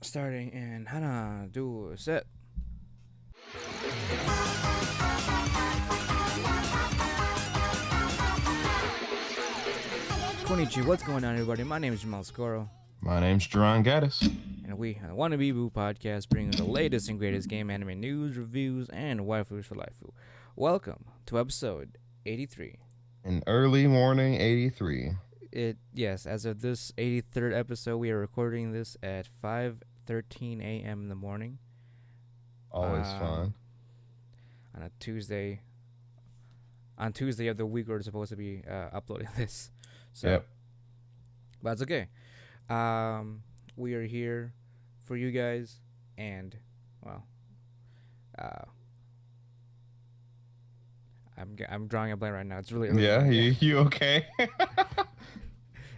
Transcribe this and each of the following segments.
Starting in Hana, do set. Konnichiwa, what's going on, everybody? My name is Jomel, My name's Jarron Gaddis. and we are the Wannabe Boo podcast, bringing the latest and greatest game anime news, reviews, and waifus for life. Welcome to episode 83. An early morning 83. Yes, as of this 83rd episode, we are recording this at 5:13 a.m. in the morning. Always fun. On a Tuesday. On Tuesday of the week, we're supposed to be uploading this. So, Yep. But it's okay. We are here for you guys, and well, I'm drawing a blank right now. It's really early. Yeah, you okay?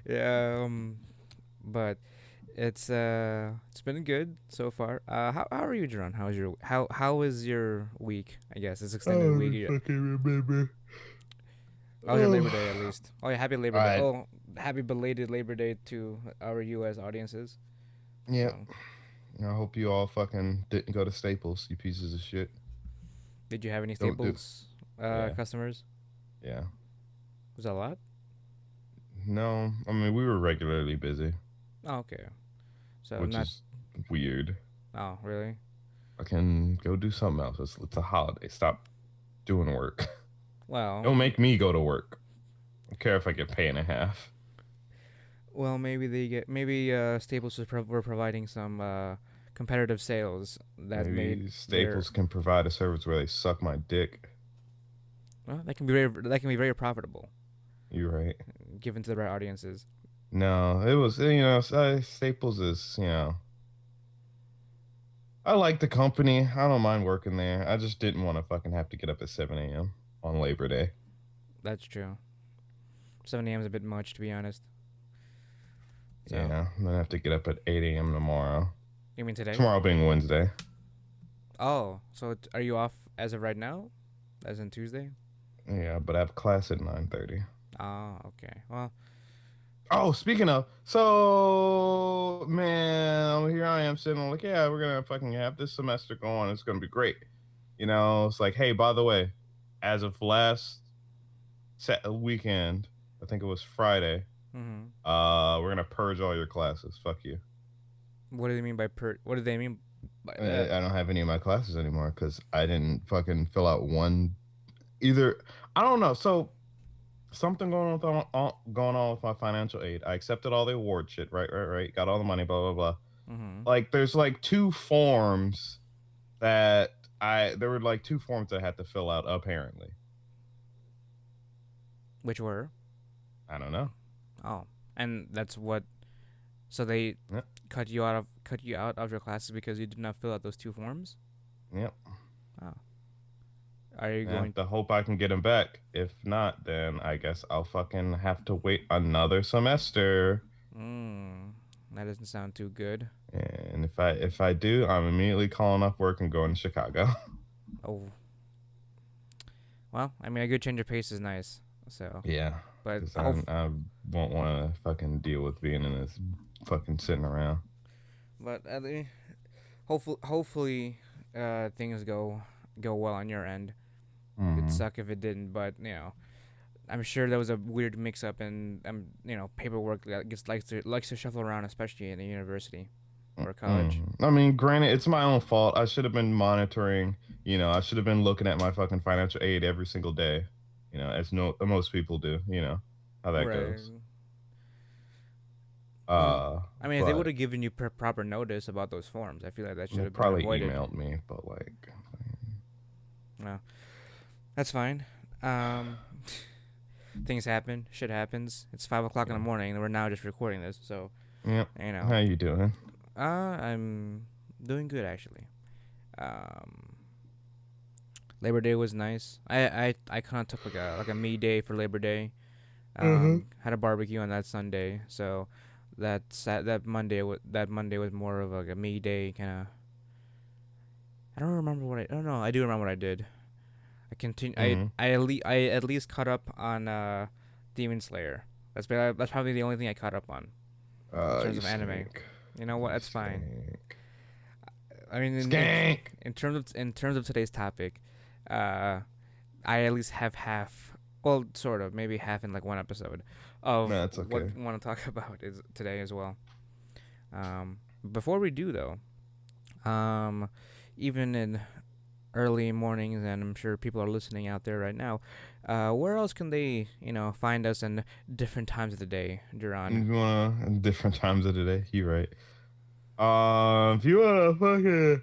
Yeah. But it's been good so far. How are you, Jaron? How is your week? I guess it's extended week. Fucking remember. Oh, your Labor Day at least. Oh, yeah, happy Labor Day. Right. Oh, happy belated Labor Day to our U.S. audiences. Yep. So, I hope you all fucking didn't go to Staples, you pieces of shit. did you have any Don't do- Staples customers? Yeah. Was that a lot? No, I mean, we were regularly busy, Oh, okay. So which not. is weird. Oh, really? I can go do something else. It's a holiday. Stop doing work. Well. Don't make me go to work. I don't care if I get pay and a half. Well, maybe Staples were providing some competitive sales that Maybe made Staples can provide a service where they suck my dick. well, that can be very profitable, You're right. given to the right audiences. No, it was, Staples is, I like the company. I don't mind working there. I just didn't want to fucking have to get up at 7 a.m. on Labor Day. That's true. 7 a.m. is a bit much, to be honest. So, Yeah, I'm going to have to get up at 8 a.m. tomorrow. You mean today? Tomorrow being Wednesday. Oh, so are you off as of right now? As in Tuesday? Yeah, but I have class at 9:30. Oh, okay. Well, Oh, speaking of, so, man, here I am sitting like, yeah, we're going to fucking have this semester go on. It's going to be great. It's like, hey, by the way, as of last weekend, I think it was Friday, we're going to purge all your classes. Fuck you. what do they mean by What do they mean by that? I don't have any of my classes anymore because I didn't fucking fill out one either. I don't know. So something going on with my financial aid. I accepted all the award shit. Right. Got all the money. Blah blah blah. Like there's like two forms that there were like two forms that I had to fill out apparently. Which were? I don't know. Oh, and that's what. So they Yep. cut you out of your classes because you did not fill out those two forms. Yep. Oh. Are you I going have to hope I can get them back. If not, then I guess I'll fucking have to wait another semester. That doesn't sound too good. And if I do, I'm immediately calling off work and going to Chicago. Oh. Well, I mean, a good change of pace is nice. So. Yeah. But I won't want to fucking deal with being in this fucking sitting around. But hopefully, things go well on your end. It'd suck if it didn't, but I'm sure there was a weird mix-up and paperwork that likes to shuffle around, especially in a university or college. I mean, granted, it's my own fault. I should have been monitoring. I should have been looking at my fucking financial aid every single day. As most people do. How that goes. I mean, if they would have given you proper notice about those forms, I feel like that should have probably been avoided. emailed me, but like. No, that's fine. Things happen. Shit happens. It's 5 o'clock in the morning, and we're now just recording this. So, yep. How you doing? I'm doing good actually. Labor Day was nice. I kind of took like a me day for Labor Day. Had a barbecue on that Sunday, so that Monday was more of like a me day kind of. I don't remember what I don't know. I do remember what I did. I continue. I at least caught up on Demon Slayer. That's probably the only thing I caught up on in terms of anime. You know what? That's fine. I mean, Skank. in terms of today's topic, uh, I at least have half, well, sort of, maybe half in like one episode of No, it's what okay. I want to talk about is today as well. Um, Before we do though, um, even in early mornings, and I'm sure people are listening out there right now. Where else can they, find us in different times of the day, Duran? You wanna different times of the day? You right. If you wanna fucking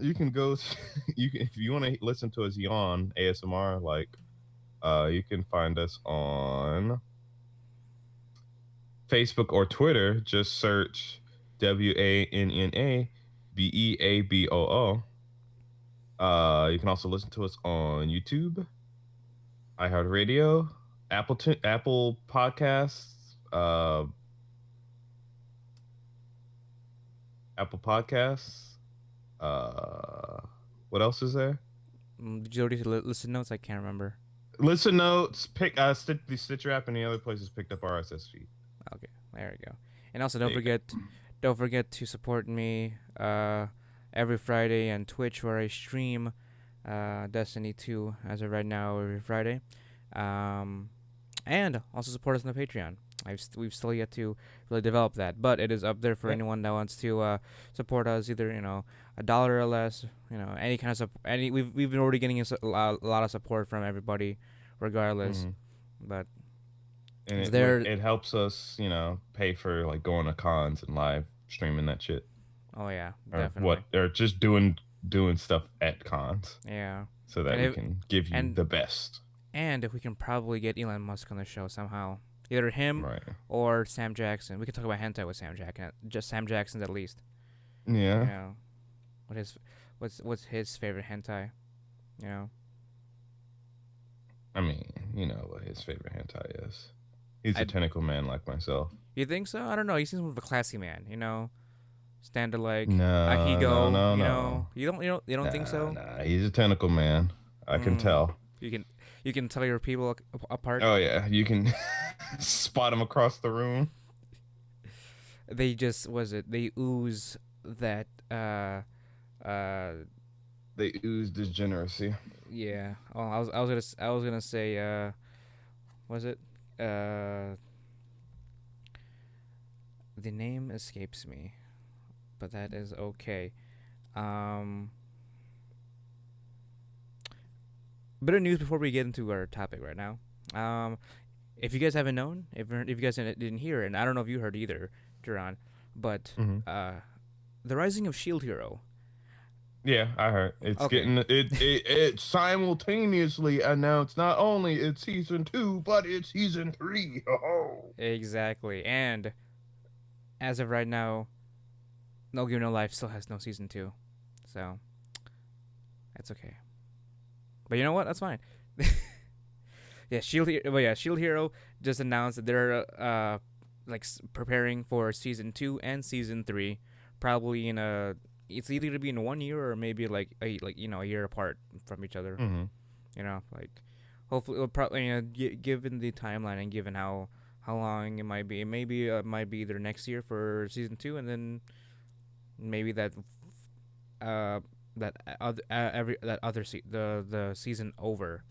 you can go. You can if you want to listen to us yawn ASMR. Like, you can find us on Facebook or Twitter. Just search WANNA BEABOO. You can also listen to us on YouTube, iHeartRadio, Apple Podcasts, Apple Podcasts. Uh, what else is there? Did you already listen notes? I can't remember. Listen notes. Pick the Stitcher app and the other places picked up RSS feed. Okay, there we go. And also, There you go. don't forget to support me every Friday on Twitch where I stream Destiny 2 as of right now every Friday. Um, and also support us on the Patreon. We've still yet to really develop that, but it is up there for Yeah. anyone that wants to support us. Either $1 or less, any kind of any we've been already getting a lot of support from everybody, regardless. Mm-hmm. But And it's there. it helps us, pay for like going to cons and live streaming that shit, Oh yeah, or definitely. just doing stuff at cons, Yeah, so that and we if can give you and the best. and if we can probably get Elon Musk on the show somehow, either him Right. or Sam Jackson. We could talk about hentai with just Sam Jackson's at least. Yeah. Yeah, what his what's his favorite hentai? You know, I mean, you know what his favorite hentai is. He's a I tentacle man like myself. you think so? I don't know. He seems more of a classy man. Standard like No, no, Akigo. no, no. You don't think Nah, so? nah. He's a tentacle man. I can Mm. tell. You can you can tell your people apart. Oh yeah, you can spot him across the room. They just was it they ooze that uh They ooze degeneracy. yeah. Oh, I was gonna say was it uh the name escapes me, but that is okay. Um Bit of news before we get into our topic right now. Um if you guys haven't known, if you guys didn't hear, and I don't know if you heard either, Duran, but Mm-hmm. the Rising of Shield Hero. Yeah, I heard. It's Okay, getting it simultaneously announced not only it's season 2, but it's season 3. Oh. exactly. And as of right now, No Game No Life still has no season 2. So, that's okay. But you know what? That's fine. Shield Hero just announced that they're preparing for season 2 and season 3 probably in a it's either to be in 1 year or maybe a year apart from each other. Mm-hmm. Like hopefully it'll probably given the timeline and given how long it might be, maybe it might be either next year for season 2 and then maybe uh that other every that other the season over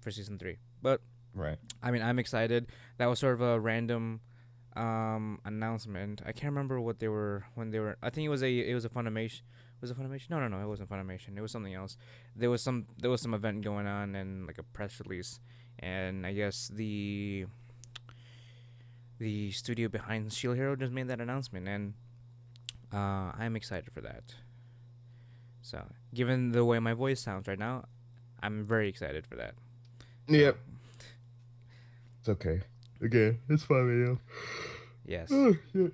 for season 3. But Right. I mean, I'm excited. That was sort of a random announcement. I can't remember what they were when they were. I think it was a Funimation. Was it Funimation? No, it wasn't Funimation. It was something else. There was some event going on and like a press release, and I guess the studio behind Shield Hero just made that announcement, and I'm excited for that. So, given the way my voice sounds right now, I'm very excited for that. So, Yep. It's okay. Again, it's 5 a.m. yes. Oh shit.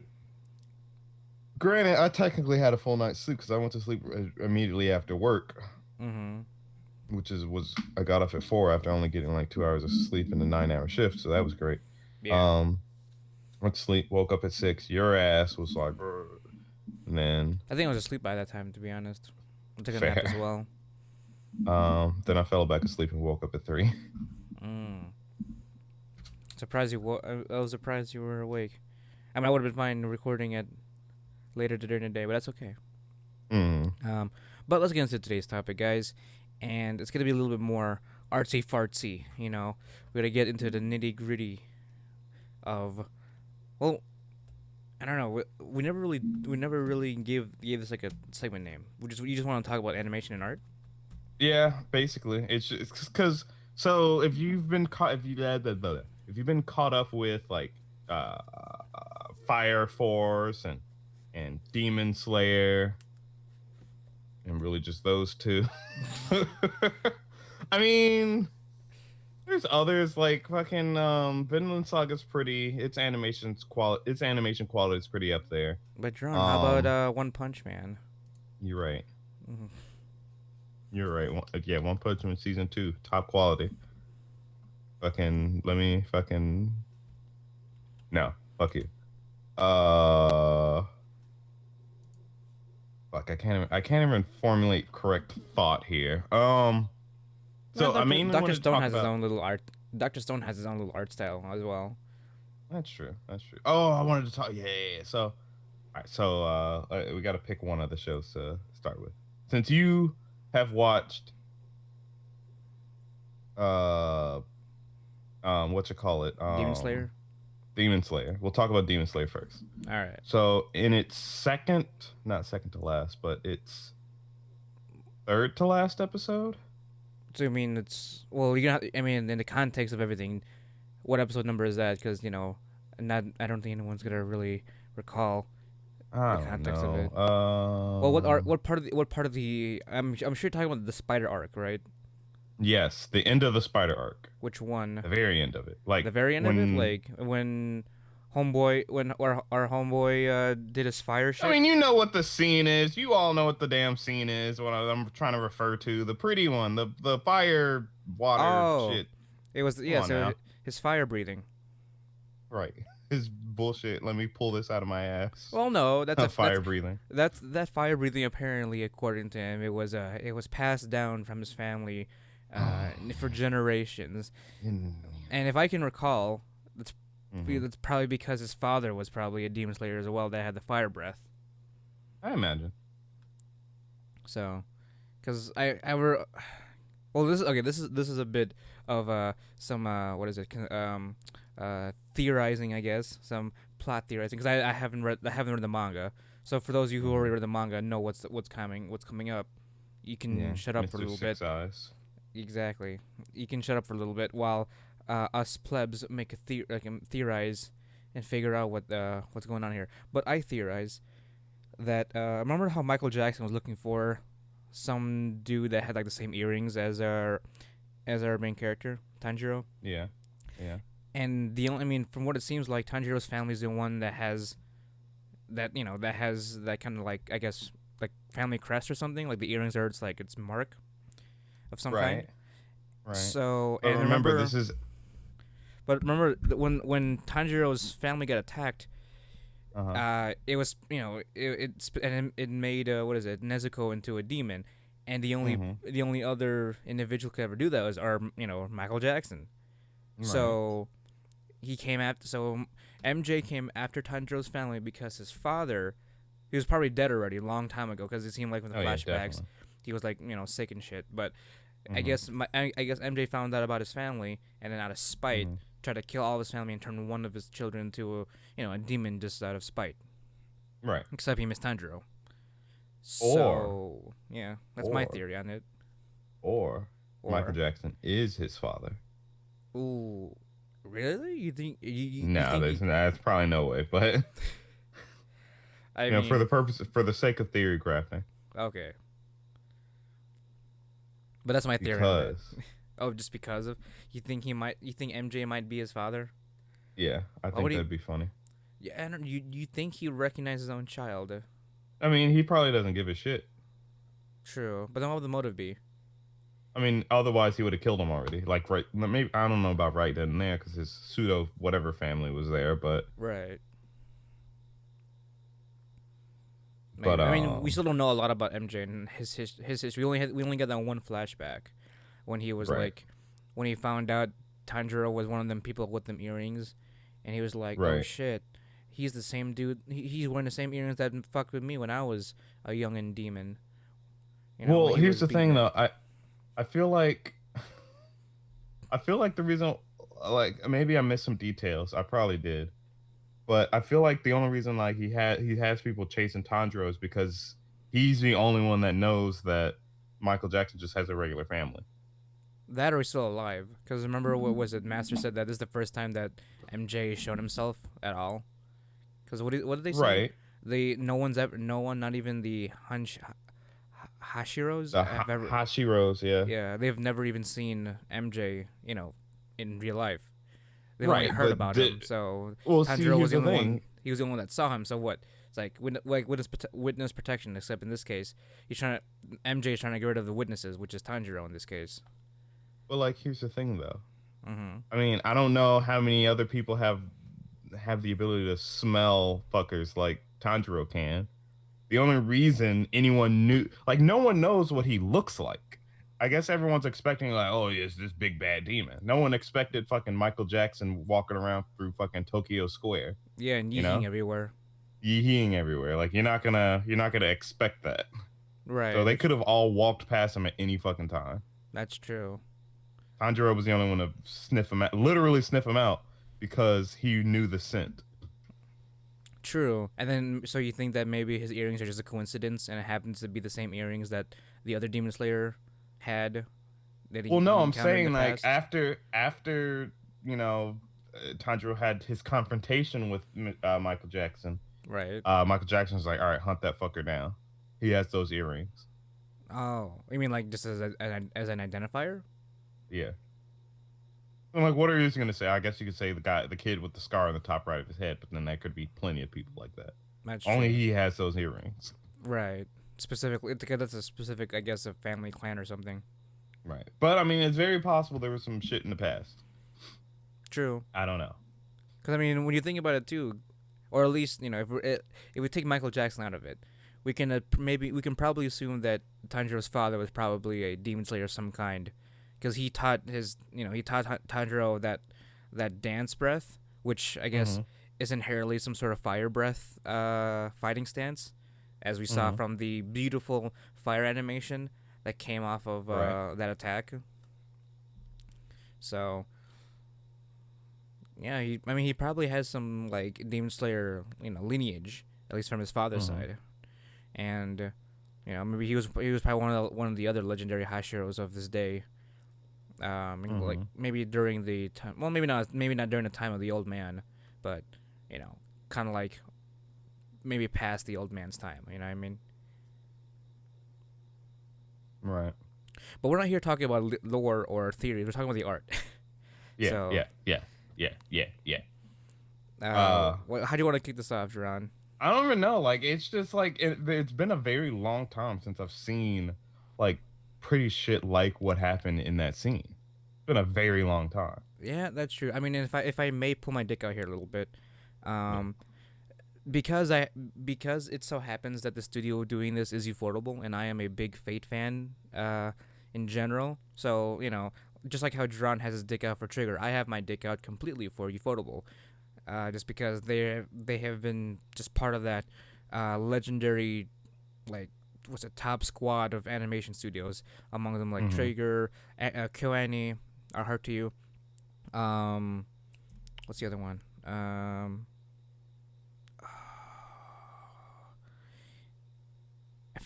Granted, I technically had a full night's sleep because I went to sleep immediately after work, Mhm. was I got up at 4 after only getting like 2 hours of sleep in a 9 hour shift, so that was great. Yeah. Um, went to sleep, woke up at 6. Your ass was like, "Brr." And then I think I was asleep by that time, to be honest. I took a nap as fair. well. Then I fell back asleep and woke up at 3. Mm. Surprised you. I was surprised you were awake. I mean, I would have been fine recording it later during the day, but that's okay. Mm. Um, but let's get into today's topic, guys, and it's gonna be a little bit more artsy fartsy. We're gonna get into the nitty gritty of, well, I don't know. We never really gave this like a segment name. You just want to talk about animation and art. Yeah, basically, it's because so if you've been caught up with like uh Fire Force and Demon Slayer and really just those two. I mean, there's others like fucking Vinland Saga's pretty. Its animation quality is pretty up there. But John, how about Um, One Punch Man? you're right. Mhm. You're right. Yeah, One Punch Man season 2, top quality. Fucking let me fucking no, fuck you. Uh, I can't even formulate correct thought here. Well, So I Doctor mainly Doctor wanted to Stone talk has his about. own little art. Doctor Stone has his own little art style as well. That's true. That's true. Oh, I wanted to talk. Yeah. So, all right. So, we got to pick one of the shows to start with. Since you have watched, uh, what you call it, Demon Slayer. Demon Slayer. We'll talk about Demon Slayer first. All right. So, in its not second to last, but its third to last episode. So I mean, it's well, I mean, in the context of everything, what episode number is that? Because not. I don't think anyone's gonna really recall the I don't context of it. know. Well, what part of the? I'm sure you're talking about the spider arc, right? Yes, the end of the spider arc, Which one? the very end of it, like The very end of it, when. like when homeboy, when our homeboy did his fire I shit. mean, you know what the scene is. You all know what the damn scene is. What I'm trying to refer to, the pretty one, the fire water Oh, shit. it was Come yeah. on So now, his fire breathing. right? His bullshit. Let me pull this out of my ass. Well, no, Fire breathing. that fire breathing. Apparently, according to him, it was passed down from his family, for generations. And if I can recall, that's probably because his father was probably a demon slayer as well that had the fire breath. I imagine. So, because I were, well, this is okay. This is a bit of some what is it? Theorizing, I guess, some plot theorizing. Because I haven't read the manga. So for those of you who already read the manga, know what's coming up. You can shut up for a Mr. little Six bit. Eyes. Exactly. You can shut up for a little bit while us plebs make theorize and figure out what's going on here. But I theorize that remember how Michael Jackson was looking for some dude that had like the same earrings as our main character Tanjiro, Yeah. Yeah. and I mean, from what it seems like, Tanjiro's family is the one that has that kind of like, I guess, like family crest or something. Like the earrings are, it's mark of some kind. Right. Right. So, But and remember, this is. but remember when Tanjiro's family got attacked, it was it made what is it, Nezuko into a demon, and the only other individual could ever do that was Michael Jackson. Right. So MJ came after Tanjiro's family because his father, he was probably dead already a long time ago, because it seemed like with the flashbacks he was like sick and shit. But I guess MJ found out about his family, and then out of spite tried to kill all of his family and turn one of his children into a demon just out of spite. Right. Except he missed Tanjiro. So yeah, that's my theory on it. Or Michael Jackson is his father. Ooh, really? You think? No, that's probably no way. But I mean, for the sake of theory crafting. Okay. But that's my theory. Because. Oh, just because of you think MJ might be his father? Yeah, I think that'd be funny. Yeah, and you think he would recognize his own child? I mean, he probably doesn't give a shit. True, but then what would the motive be? I mean, otherwise he would have killed him already. Like, right? Maybe I don't know about right then and there, because his pseudo whatever family was there, but right. But I mean, we still don't know a lot about MJ and his history. We only got that one flashback when he was like, when he found out Tanjiro was one of them people with them earrings, and he was like, oh shit, he's the same dude. He's wearing the same earrings that fucked with me when I was a young and demon. You know, when Well, he here's was the beating thing it. though. I feel like I feel like the reason, like maybe I missed some details. I probably did, but I feel like the only reason like he has people chasing Tanjiro is because he's the only one that knows that Michael Jackson just has a regular family. That or he's still alive. Because remember, what was it? Master said that this is the first time that MJ showed himself at all. Because what did they say? Right. No one, not even the Hashiros, The have ever. Hashiros, yeah. Yeah, they've never even seen MJ. In real life. They've only Right, heard but about him. So well, see, Tanjiro was here's the the only one. thing. He was the only one that saw him. So what? It's like witness protection. Except in this case, MJ is trying to get rid of the witnesses, which is Tanjiro in this case. But like, here's the thing though. Mm-hmm. I mean, I don't know how many other people have the ability to smell fuckers like Tanjiro can. The only reason anyone knew, like, no one knows what he looks like. I guess everyone's expecting, like, oh, it's this big bad demon. No one expected fucking Michael Jackson walking around through fucking Tokyo Square, Yeah, and you yeeking know, everywhere. yeeing everywhere. Like, you're not gonna expect that. So Right. they could have all walked past him at any fucking time. That's true. Tanjiro was the only one to sniff him out, literally sniff him out, because he knew the scent. True. And then, so you think that maybe his earrings are just a coincidence, and it happens to be the same earrings that the other Demon Slayer had that Well, he no, I'm encountered in the saying like past? after you know Tanjiro had his confrontation with Michael Jackson. Right. Michael Jackson's like, all right, hunt that fucker down. He has those earrings. Oh, you mean like just as an identifier? Yeah. I'm like, what are you gonna say? I guess you could say the kid with the scar on the top right of his head, but then there could be plenty of people like that. That's Only true. he has those earrings. Right. Specifically, because that's a specific, I guess, a family clan or something. Right. But I mean, it's very possible there was some shit in the past. True. I don't know. Because I mean, when you think about it too, or at least if we take Michael Jackson out of it, we can probably assume that Tanjiro's father was probably a demon slayer of some kind, because he taught Tanjiro that dance breath, which I guess Mm-hmm. is inherently some sort of fire breath fighting stance, as we saw Mm-hmm. from the beautiful fire animation that came off of Right. that attack. So yeah, he probably has some like Demon Slayer, lineage, at least from his father's Mm-hmm. side, and maybe he was probably one of the other legendary Hashiros of this day. Like Mm-hmm. maybe during the time, well, maybe not during the time of the old man, but you know, kind of like maybe past the old man's time. You know what I mean? Right. But we're not here talking about lore or theories. We're talking about the art. Yeah. So, Yeah. Yeah. Yeah. Yeah. Yeah. how do you want to kick this off, Jarron? I don't even know. Like, it's just like it's been a very long time since I've seen like pretty shit like what happened in that scene. It's been a very long time. Yeah, that's true. I mean, if I may pull my dick out here a little bit, Yeah. um, because it so happens that the studio doing this is Ufotable, and I am a big Fate fan, in general. So just like how Dron has his dick out for Trigger, I have my dick out completely for Ufotable, just because they have been just part of that legendary, like, what's a top squad of animation studios, among them like Mm-hmm. Trigger, KyoAni, Our Heart to You. Um, what's the other one?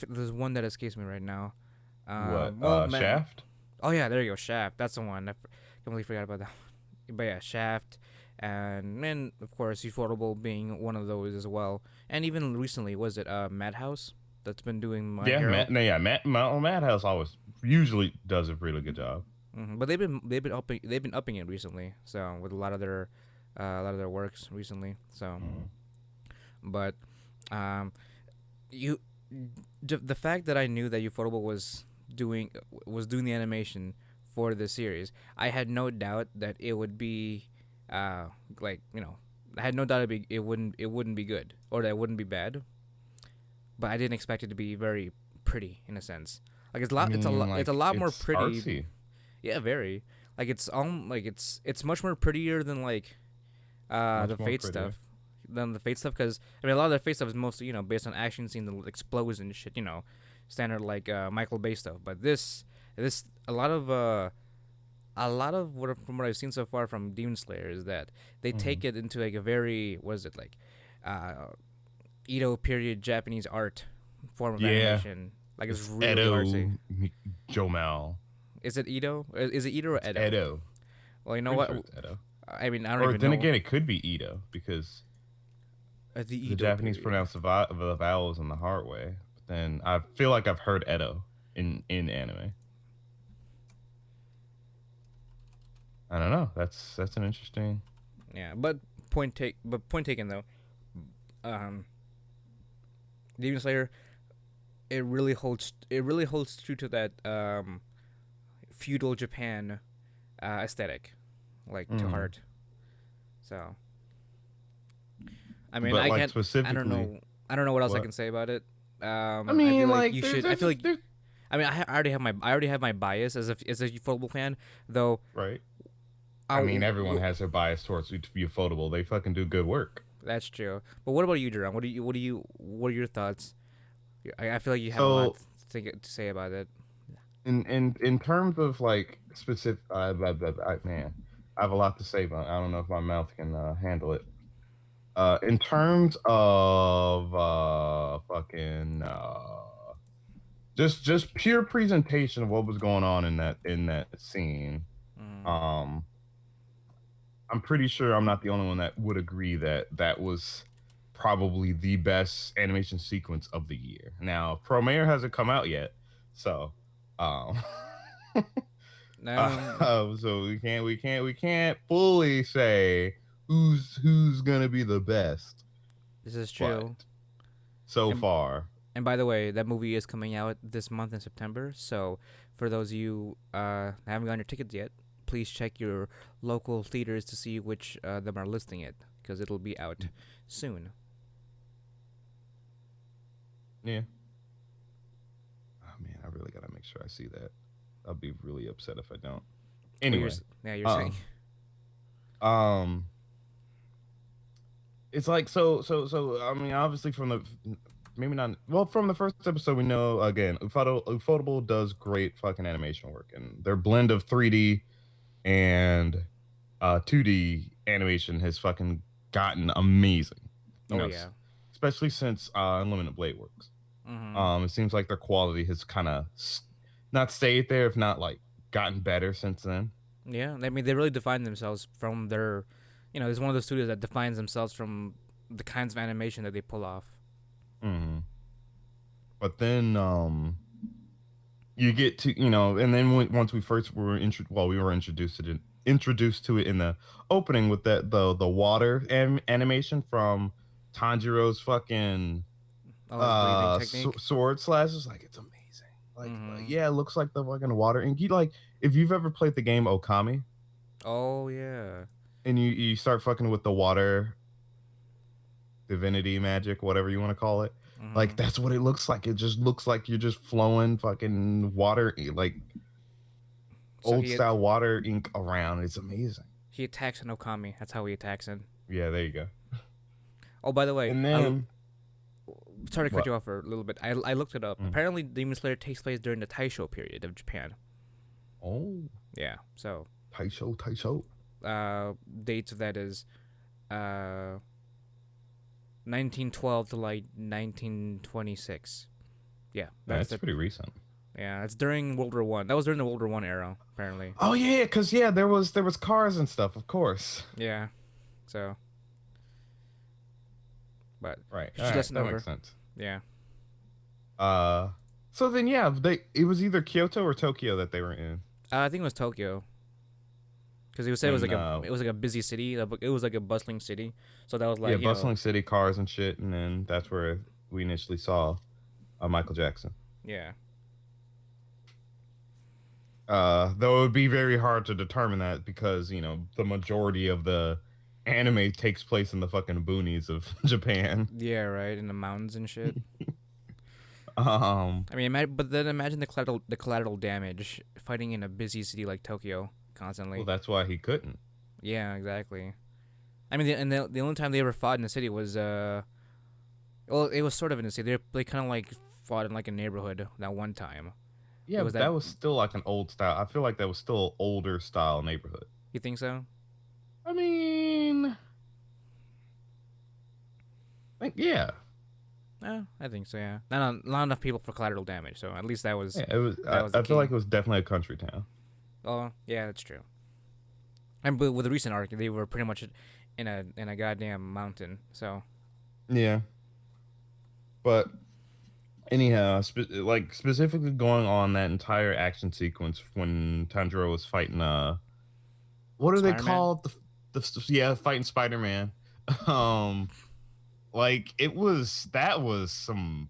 There's one that escapes me right now. What? Well, Shaft. oh yeah, there you go, Shaft. That's the one. Completely forgot about that one. But yeah, Shaft, and then of course Ufotable being one of those as well. And even recently, was it Madhouse that's been doing My Yeah, Hero? Matt. No, yeah, Madhouse always usually does a really good job. But they've been upping it recently. So with a lot of their works recently. So, Mm-hmm. but um, you the fact that I knew that Ufotable was doing the animation for this series, I had no doubt that it would be, like I had no doubt it wouldn't be good, or that it wouldn't be bad. But I didn't expect it to be very pretty in a sense. Like I mean, it's a like lot more it's pretty. artsy. Yeah, very. Like it's much more prettier than like Much the more Fate prettier. stuff. than the Fate stuff, because I mean a lot of the Fate stuff is mostly based on action scenes and explosions and shit, standard like Michael Bay stuff. But this a lot of what from what I've seen so far from Demon Slayer is that they Mm-hmm. take it into like a very, what is it, like uh, Edo period Japanese art form of Yeah, animation. Like it's it's really artsy. Jomel. Is it Edo? Is it Edo or It's Edo? Edo. Well, you know Pretty what? sure it's Edo. I mean, I don't Or even then know. again, it could be Edo because The the Edo Japanese period. pronounce the vowels in the hard way. But then I feel like I've heard Edo in anime. I don't know. That's an interesting. Yeah, but point taken though. Um, Demon Slayer, it really holds true to that feudal Japan aesthetic, like to Mm. heart. So I mean, But I like can't. I don't specifically, know. I don't know what else I what? can say about it. I I feel mean, like like you there's should. I there's feel just like. there's I mean, I already have my bias as a football fan, though. right. I I mean, everyone has their bias towards Ufotable. They fucking do good work. That's true. But what about you, Jerome? What are your thoughts? I feel like you have a lot So to say about it. in terms of like specific, man, I have a lot to say, but I don't know if my mouth can handle it. In terms of fucking just pure presentation of what was going on in that scene. Mm. Um, I'm pretty sure I'm not the only one that would agree that that was probably the best animation sequence of the year. Now, Promare hasn't come out yet, so um, Um, so we can't fully say who's gonna be the best, this is but true. so And far, and by the way, that movie is coming out this month in September. So for those of you that haven't gotten your tickets yet, please check your local theaters to see which them are listing it, because it'll be out soon. yeah. Oh man, I really gotta make sure I see that. I'll be really upset if I don't. But Anyway, yeah, you're uh, saying. um, it's like so. I mean, obviously from the maybe not well from the first episode we know again Ufotable does great fucking animation work and their blend of 3D and 2D animation has fucking gotten amazing. You Oh know, yeah. especially since Unlimited Blade Works. Mhm. It seems like their quality has kind of not stayed there, if not like gotten better since then. Yeah, I mean they really define themselves from their, it's one of the studios that defines themselves from the kinds of animation that they pull off. Hmm. But then you get to and then once we first were we were introduced to it in the opening with the water animation from Tanjiro's fucking Oh, his breathing technique. sword slashes. Like it's amazing. Like Mhm. yeah, it looks like the fucking water. And you like if you've ever played the game Okami Oh yeah. and you start fucking with the water divinity magic, whatever you want to call it. Like Mhm. that's what it looks like. It just looks like you're just flowing fucking water, like So old style water ink around. It's amazing. he attacks an Okami. That's how he attacks him. Yeah, there you go. Oh, by the way, And then sorry to cut what? you off for a little bit. I looked it up. Mm. Apparently, Demon Slayer takes place during the Taisho period of Japan. Oh, Yeah. So, Taisho, Taisho. dates of that is uh 1912 to like 1926. Yeah, that's That's the pretty recent. yeah. It's during World War One. That was during the World War One era, apparently. Oh yeah, because yeah, there was cars and stuff, of course. Yeah. So, but Right. All she right, lesson that makes over. sense. Yeah. Uh, so then yeah, it was either Kyoto or Tokyo that they were in. I think it was Tokyo, because he said it was When like a busy city. It was like a bustling city. So that was yeah, like bustling city, cars and shit, and then that's where we initially saw Michael Jackson. yeah. Though it would be very hard to determine that because the majority of the anime takes place in the fucking boonies of Japan. Yeah, right, in the mountains and shit. Um, I mean, but then imagine the collateral damage fighting in a busy city like Tokyo well, constantly. that's why he couldn't. Yeah, exactly. I mean, the only time they ever fought in the city was well, it was sort of in the city. They kind of like fought in like a neighborhood that one time. It Yeah, was but that. that was still like an old style. I feel like that was still older style neighborhood. You think so? I mean, like yeah, I think so. Yeah. Not enough people for collateral damage. So at least yeah. It was. that was the I feel key. like it was definitely a country town. Oh yeah, that's true. And but with the recent arc, they were pretty much in a goddamn mountain. So Yeah, but anyhow, like specifically going on that entire action sequence when Tanjiro was fighting what are they Spider Man. called? Yeah, fighting Spider Man. Um, like it was that was some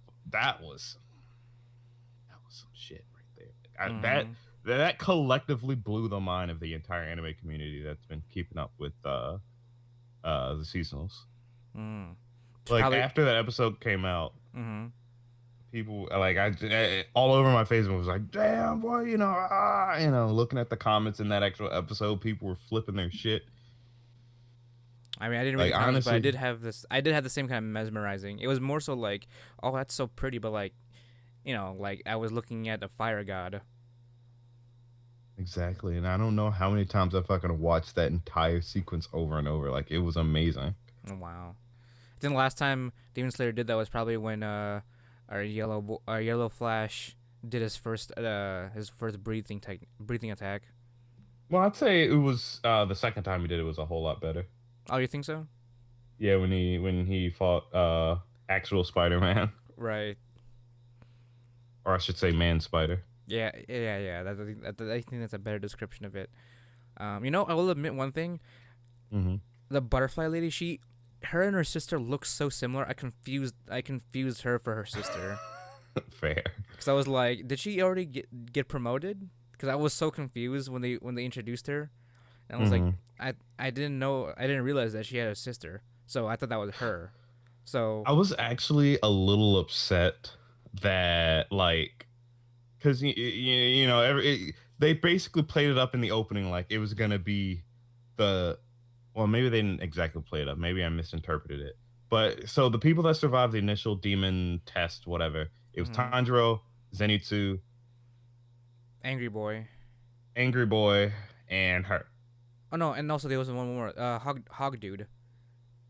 shit right there. Mm-hmm. That collectively blew the mind of the entire anime community that's been keeping up with the seasonals. Mm. It's Like probably. after that episode came out, Mm-hmm. people like all over my Facebook was like, "Damn boy, looking at the comments in that actual episode, people were flipping their shit." I mean, I didn't read the Like comments, but I honestly, did have this. I did have the same kind of mesmerizing. It was more so like, oh, that's so pretty, but like, like I was looking at a fire god. exactly. And I don't know how many times I fucking watched that entire sequence over and over. Like it was amazing. Oh, wow. I think the last time Demon Slayer did that was probably when our yellow Flash did his first breathing attack. Well, I'd say it was the second time he did it was a whole lot better. Oh, you think so? Yeah, when he fought actual Spider-Man, Right. or I should say Man Spider. Yeah. I think that's a better description of it. I will admit one thing. Hmm. The butterfly lady, her and her sister look so similar. I confused her for her sister. Fair. Because I was like, did she already get promoted? Because I was so confused when they introduced her, and I was like, Hmm. I didn't know, I didn't realize that she had a sister. So I thought that was her. So I was actually a little upset that like because they basically played it up in the opening like it was gonna be the well maybe they didn't exactly play it up, maybe I misinterpreted it, but so the people that survived the initial demon test, whatever, it was mhm. Tanjiro, Zenitsu, Angry Boy. Angry Boy, and her. Oh no, and also there was one more. Hog dude.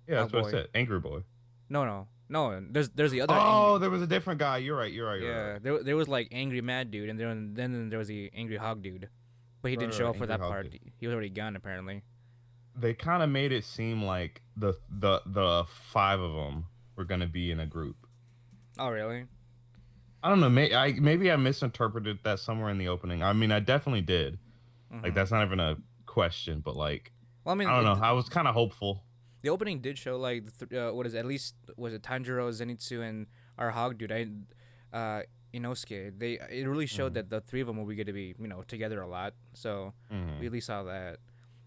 Yeah, Hog that's what I boy. said, Angry Boy. No. There's the other angry. Oh, there was a different guy. You're right. Yeah, there was like angry mad dude, and then there was the angry hog dude, but he didn't show up for Angry that Hog part. Dude. He was already gone apparently. They kind of made it seem like the five of them were gonna be in a group. Oh really? I don't know. Maybe I misinterpreted that somewhere in the opening. I mean, I definitely did. Like Mm-hmm. that's not even a question, but like Well, I mean, I don't know. I was kind of hopeful. the opening did show like what is it, at least was it Tanjiro, Zenitsu, and our hog dude. Uh, Inosuke. It really showed Hmm. that the three of them were going to be together a lot. So we Hmm. at least saw that.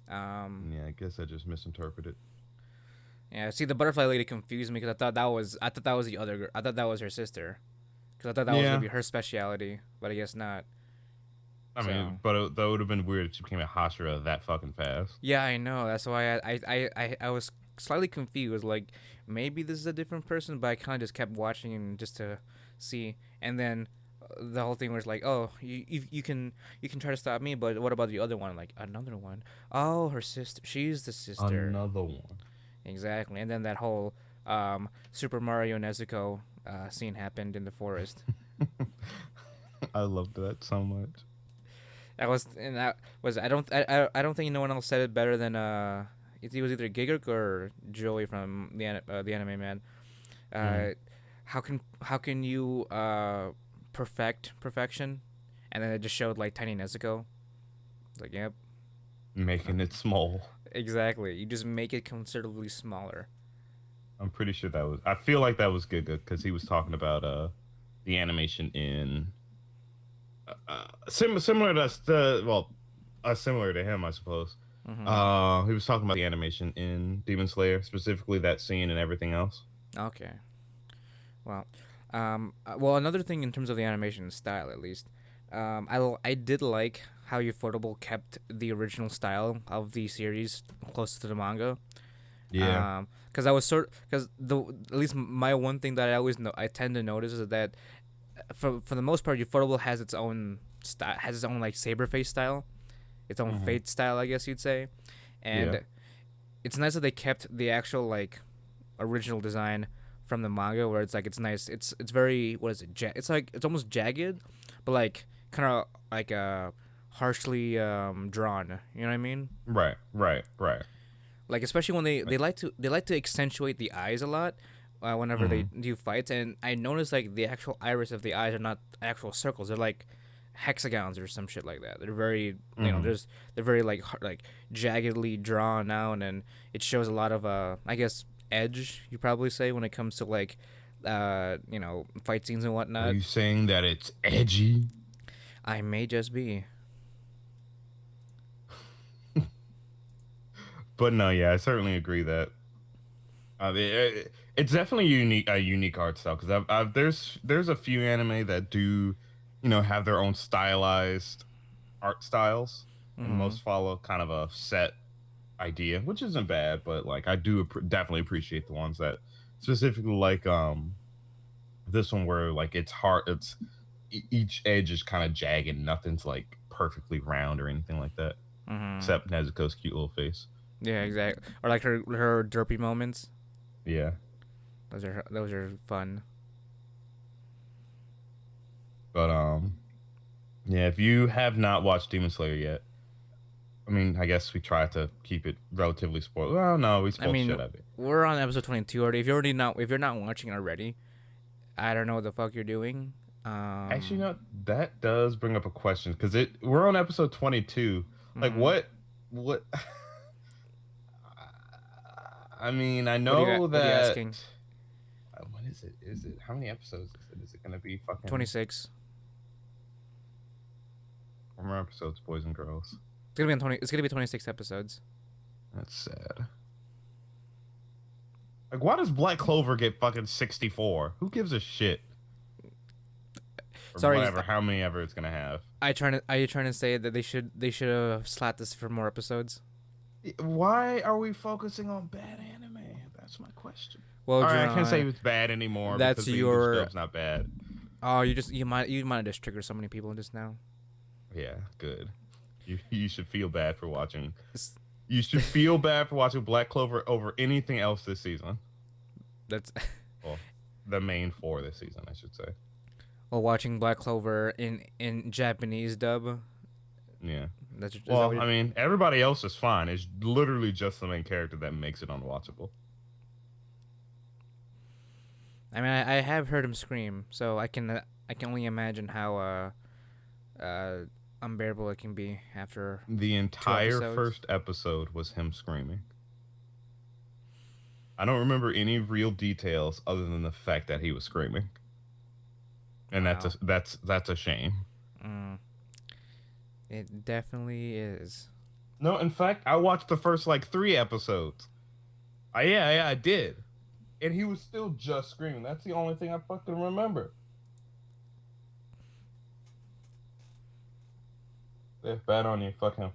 Um, Yeah, I guess I just misinterpreted. yeah. See, the butterfly lady confused me because I thought that was the other girl. I thought that was her sister because I thought that was gonna Yeah, be her speciality, but I guess not. I So mean, but that would have been weird if she became a Hashira that fucking fast. yeah, I know. That's why I was slightly confused. Like maybe this is a different person, but I kind of just kept watching and just to see. And then the whole thing was like, oh, you can try to stop me, but what about the other one? Like another one. Oh, her sister. She's the sister. Another one. Exactly. And then that whole Super Mario Nezuko scene happened in the forest. I loved that so much. I don't think no one else said it better than it was either Gigguk or Joey from the Anime Man. Hmm. Uh, how can you perfect perfection, and then it just showed like tiny Nezuko. It's like yep, Making it small. exactly. You just make it considerably smaller. I'm pretty sure that was. I feel like that was Giga because he was talking about the animation in similar to us. Similar to him, I suppose. Mm-hmm. He was talking about the animation in Demon Slayer, specifically that scene and everything else. Okay. Well, another thing in terms of the animation style, at least, I did like how Ufotable kept the original style of the series close to the manga. Yeah. Because I was because the at least my one thing that I always know I tend to notice is that for the most part, Ufotable has its own style, has its own like saber face style, its own Hmm. fate style, I guess you'd say, Yeah. and it's nice that they kept the actual like original design from the manga, where it's like it's nice, it's very what is it? It's like it's almost jagged, but like kind of like harshly drawn. You know what I mean? Right. Right. Right. Like especially when Like. they like to accentuate the eyes a lot whenever they Hmm. do fights, and I noticed like the actual iris of the eyes are not actual circles, they're like hexagons or some shit like that. They're very Hmm. they're very like like jaggedly drawn out, and it shows a lot of I guess edge, you probably say, when it comes to like fight scenes and Are whatnot. you saying that it's edgy? I may just be. But no, yeah, I certainly agree that it's definitely a unique art style because there's a few anime that do, have their own stylized art styles, and Mm-hmm. most follow kind of a set idea, which isn't bad. But like, I do definitely appreciate the ones that specifically like this one where like it's hard, each edge is kind of jagged, nothing's like perfectly round or anything like that, Mm-hmm. except Nezuko's cute little face. Yeah, exactly. Or like her derpy moments. Yeah. Those are fun. But yeah, if you have not watched Demon Slayer yet, I mean, I guess we try to keep it relatively spoiled. Well, no, we I spoiled the mean, shit out of it. we're on episode 22 already. If you're not watching already, I don't know what the fuck you're doing. Actually, Um, no, that does bring up a question because we're on episode 22. Like, mhm. what? I mean, I know What are you that. asking? What is it? Is it how many episodes is it? Is it gonna be fucking 26. more episodes, boys and girls? It's gonna be on 20. It's gonna be 26 episodes. That's sad. Like, why does Black Clover get fucking 64? Who gives a shit? Or Sorry, whatever, how many ever it's gonna have. are you trying to say that they should have slapped this for more episodes? Why are we focusing on bad anime? That's my question. Well, All right, I can't say John, it's bad anymore that's because the English your. dub's not bad. Oh, you might have just triggered so many people just now. Yeah, good. You should feel bad for watching. It's- You should feel bad for watching Black Clover over anything else this season. That's Well, the main four this season, I should say. well, watching Black Clover in Japanese dub. Yeah. That's is that what Well, you're, I mean, everybody else is fine. It's literally just the main character that makes it unwatchable. I mean, I have heard him scream, so I can only imagine how unbearable it can be after The two entire episodes. first episode was him screaming. I don't remember any real details other than the fact that he was screaming, and Wow, that's a shame. mm, it definitely is. No, in fact, I watched the first like 3 episodes. Yeah, I did, and he was still just screaming. That's the only thing I fucking remember. Yeah, bad on you. Fuck him.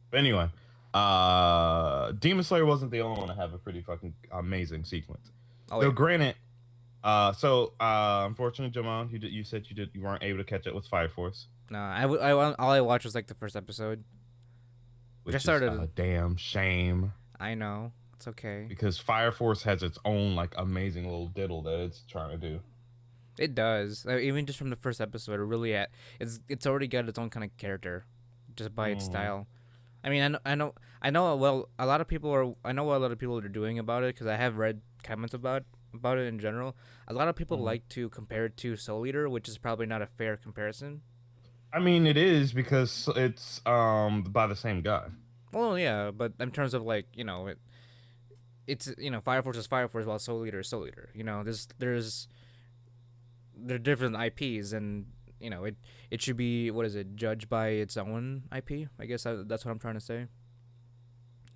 But anyway, Demon Slayer wasn't the only one to have a pretty fucking amazing sequence. Oh Though yeah, granted, unfortunately, Jomel, you said you weren't able to catch up with Fire Force, no, all I watched was like the first episode, which I which is started. a damn shame I know it's okay. because Fire Force has its own like amazing little diddle that it's trying to do. It does. Even just from the first episode, it really it's already got its own kind of character, just by its Mm, style. I mean, I know. Well, a lot of people are. I know what a lot of people are doing about it because I have read comments about it in general. A lot of people mm. like to compare it to Soul Eater, which is probably not a fair comparison. I mean, it is because it's by the same guy. Well, yeah, but in terms of like it's Fire Force is Fire Force, while Soul Eater is Soul Eater. They're different IPs, and it should be, what is it, judged by its own IP. I guess that's what I'm trying to say.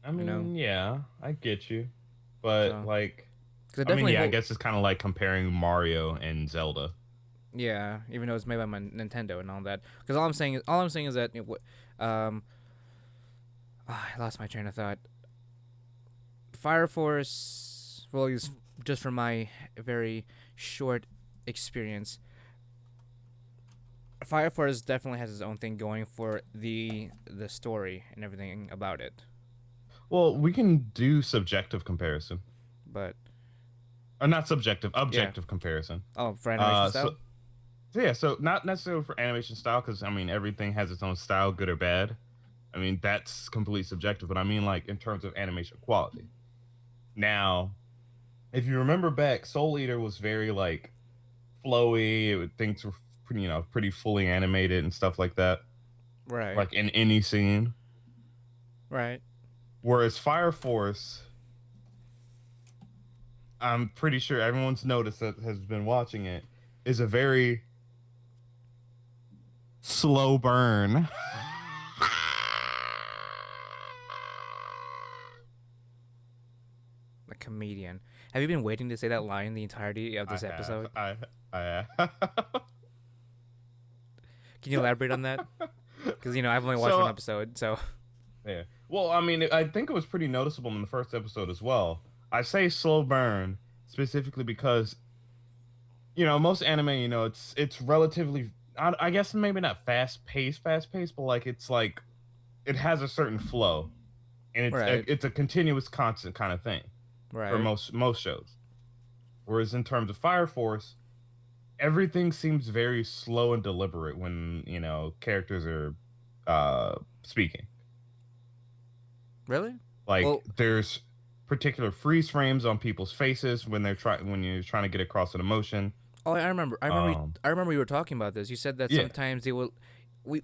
I You know, mean, yeah, I get you, but so like, because it I mean, definitely yeah, I hold. guess it's kind of like comparing Mario and Zelda. Yeah, even though it's made by my Nintendo and all that. Because all I'm saying is that I lost my train of thought. Fire Force. Well, just from my very short experience, Fire Force definitely has its own thing going for the story and everything about it. Well, we can do subjective comparison, But or not subjective, yeah. objective comparison. Oh, for animation Uh, so style. so yeah, so not necessarily for animation style, because I mean everything has its own style, good or bad. I mean that's completely subjective, but I mean like in terms of animation quality. Now, if you remember back, Soul Eater was very like flowy. Things were pretty, pretty fully animated and stuff like that, Right. like in any scene. Right. Whereas Fire Force, I'm pretty sure everyone's noticed that has been watching it, is a very slow burn. A comedian. Have you been waiting to say that line the entirety of I this have. episode? I have. Can you elaborate on that? Because I've only watched one So episode, so. yeah. Well, I mean, I think it was pretty noticeable in the first episode as well. I say slow burn specifically because most anime, it's relatively, I guess maybe not fast paced, but like it has a certain flow, and Right. it's a continuous, constant kind of thing for Right. most shows. Whereas in terms of Fire Force, everything seems very slow and deliberate when characters are speaking. Really? Like Well, there's particular freeze frames on people's faces when you're trying to get across an emotion. oh, I remember. I remember. Um, I remember you were talking about this. You said that yeah, sometimes they will.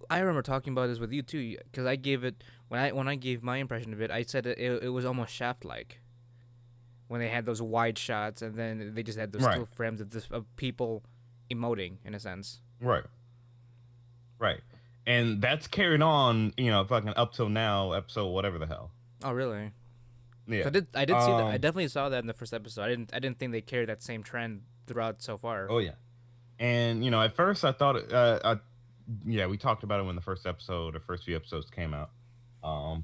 I remember talking about this with you too, because I gave it when I gave my impression of it. I said it was almost Shaft like when they had those wide shots and then they just had those right, still frames of people emoting in a sense. right, right, and that's carried on, fucking up till now, episode whatever the hell. Oh, really? So Yeah. I did see that. I Um. definitely saw that in the first episode. I didn't think they carried that same trend throughout so far. Oh yeah. And at first I thought, yeah, we talked about it when the first episode or first few episodes came out.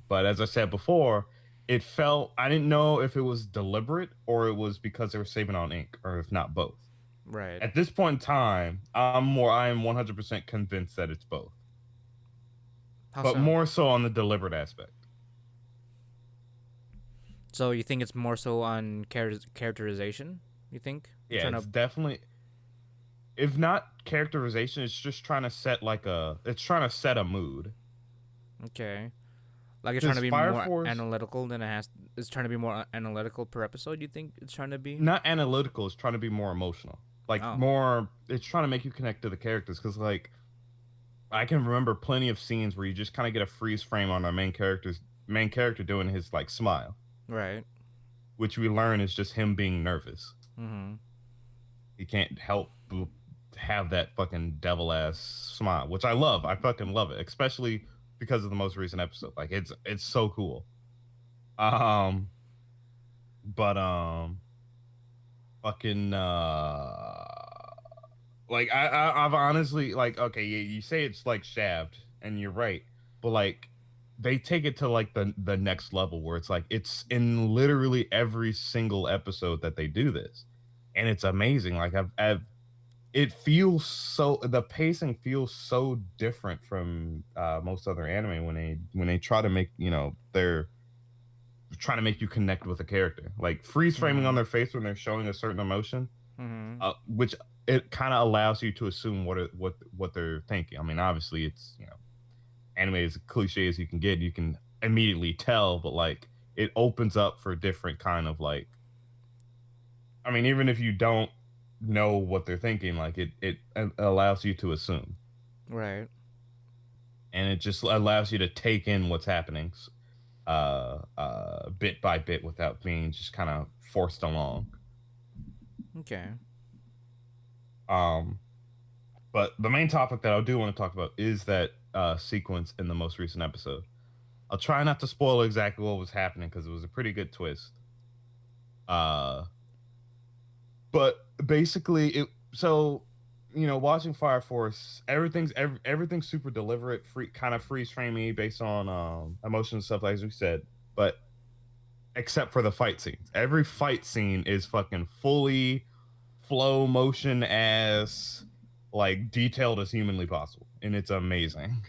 But as I said before, it felt, I didn't know if it was deliberate or it was because they were saving on ink, or if not both. Right. At this point in time, I am 100% convinced that it's both, How but so? more so on the deliberate aspect. So you think it's more so on characterization? You think they're Yeah, trying it's to? definitely, if not characterization, it's just trying to it's trying to set a mood. Okay. Like it's trying Because to be Fire more Force, analytical than it has. It's trying to be more analytical per episode. You think it's trying to be? not analytical, is trying to be more emotional. Like Oh. more, it's trying to make you connect to the characters. Because like I can remember plenty of scenes where you just kind of get a freeze frame on our main character doing his like smile, Right. which we learn is just him being nervous. Mm-hmm. He can't help but have that fucking devil ass smile, which I love. I fucking love it, especially because of the most recent episode. Like it's so cool. Um, but fucking like I've honestly, like, okay, you say it's like Shaft, and you're right, but like they take it to like the next level where it's like it's in literally every single episode that they do this, and it's amazing. Like I've it feels so, the pacing feels so different from most other anime when they try to make, they're trying to make you connect with a character, like freeze framing on Mm-hmm. their face when they're showing a certain emotion, Mm-hmm. which it kind of allows you to assume what they're thinking. I mean, obviously, it's anime is cliche as you can get. You can immediately tell, but like it opens up for different kind of like. I mean, even if you don't know what they're thinking, like it allows you to assume, Right. and it just allows you to take in what's happening, bit by bit without being just kind of forced along. Okay. Um, But the main topic that I do want to talk about is that sequence in the most recent episode. I'll try not to spoil exactly what was happening because it was a pretty good twist. Uh, but basically, watching Fire Force, everything's super deliberate, free kind of freeze framey based on emotions and stuff, like as we said. But except for the fight scenes. Every fight scene is fucking fully flow motion as like detailed as humanly possible, and it's amazing.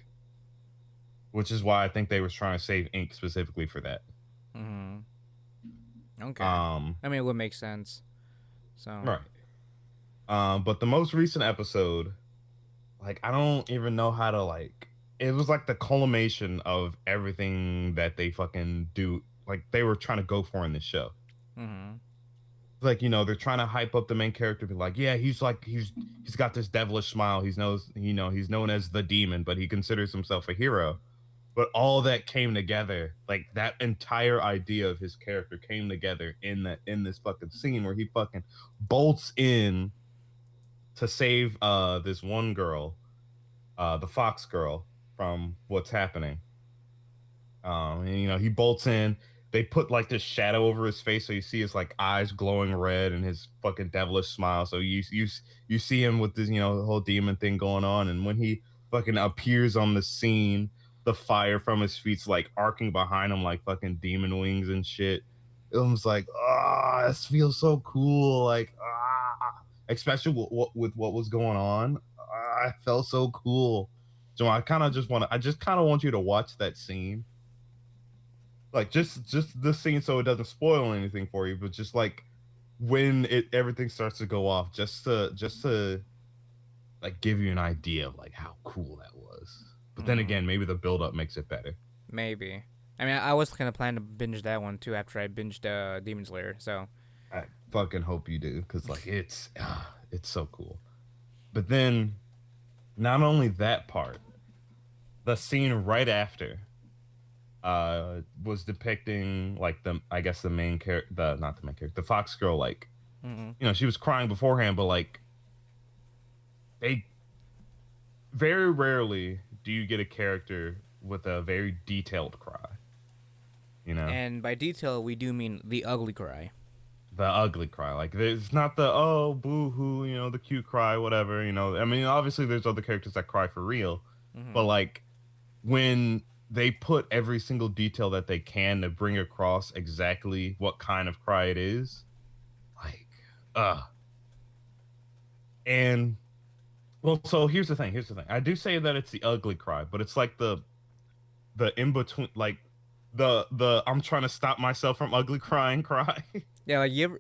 Which is why I think they was trying to save ink specifically for that. Mm-hmm. Okay. Um, I mean, it would make sense. So. right. But the most recent episode, like I don't even know how to like. It was like the culmination of everything that they fucking do. Like they were trying to go for in this show. Mm-hmm. Like they're trying to hype up the main character, be like, yeah, he's got this devilish smile. He's known as the demon, but he considers himself a hero. But all that came together, like that entire idea of his character came together in this fucking scene where he fucking bolts in to save this one girl, the Fox girl, from what's happening. And, he bolts in. They put like this shadow over his face, so you see his like eyes glowing red and his fucking devilish smile. So you see him with this, the whole demon thing going on. And when he fucking appears on the scene, the fire from his feet's like arcing behind him like fucking demon wings and shit. It was like, this feels so cool. Like, especially with what was going on. I felt so cool. So I just kind of want you to watch that scene, like just this scene, so it doesn't spoil anything for you, but just like when everything starts to go off, just to like give you an idea of like how cool that was. But then Mm-hmm. again, maybe the build up makes it better. Maybe. I mean, I was kind of planning to binge that one too after I binged Demon Slayer. So. I fucking hope you do, because like it's so cool. But then not only that part, the scene right after was depicting like the I guess the main character, the not the main character, the Fox girl, like Mm-hmm. she was crying beforehand, but like they very rarely do you get a character with a very detailed cry, you know? And by detail, we do mean the ugly cry. The ugly cry. Like it's not the oh boo hoo, the cute cry, whatever, I mean, obviously there's other characters that cry for real, but Mm-hmm. like when they put every single detail that they can to bring across exactly what kind of cry it is, like uh and well, so here's the thing. I do say that it's the ugly cry, but it's like the in between, like the I'm trying to stop myself from ugly crying cry. Yeah, like you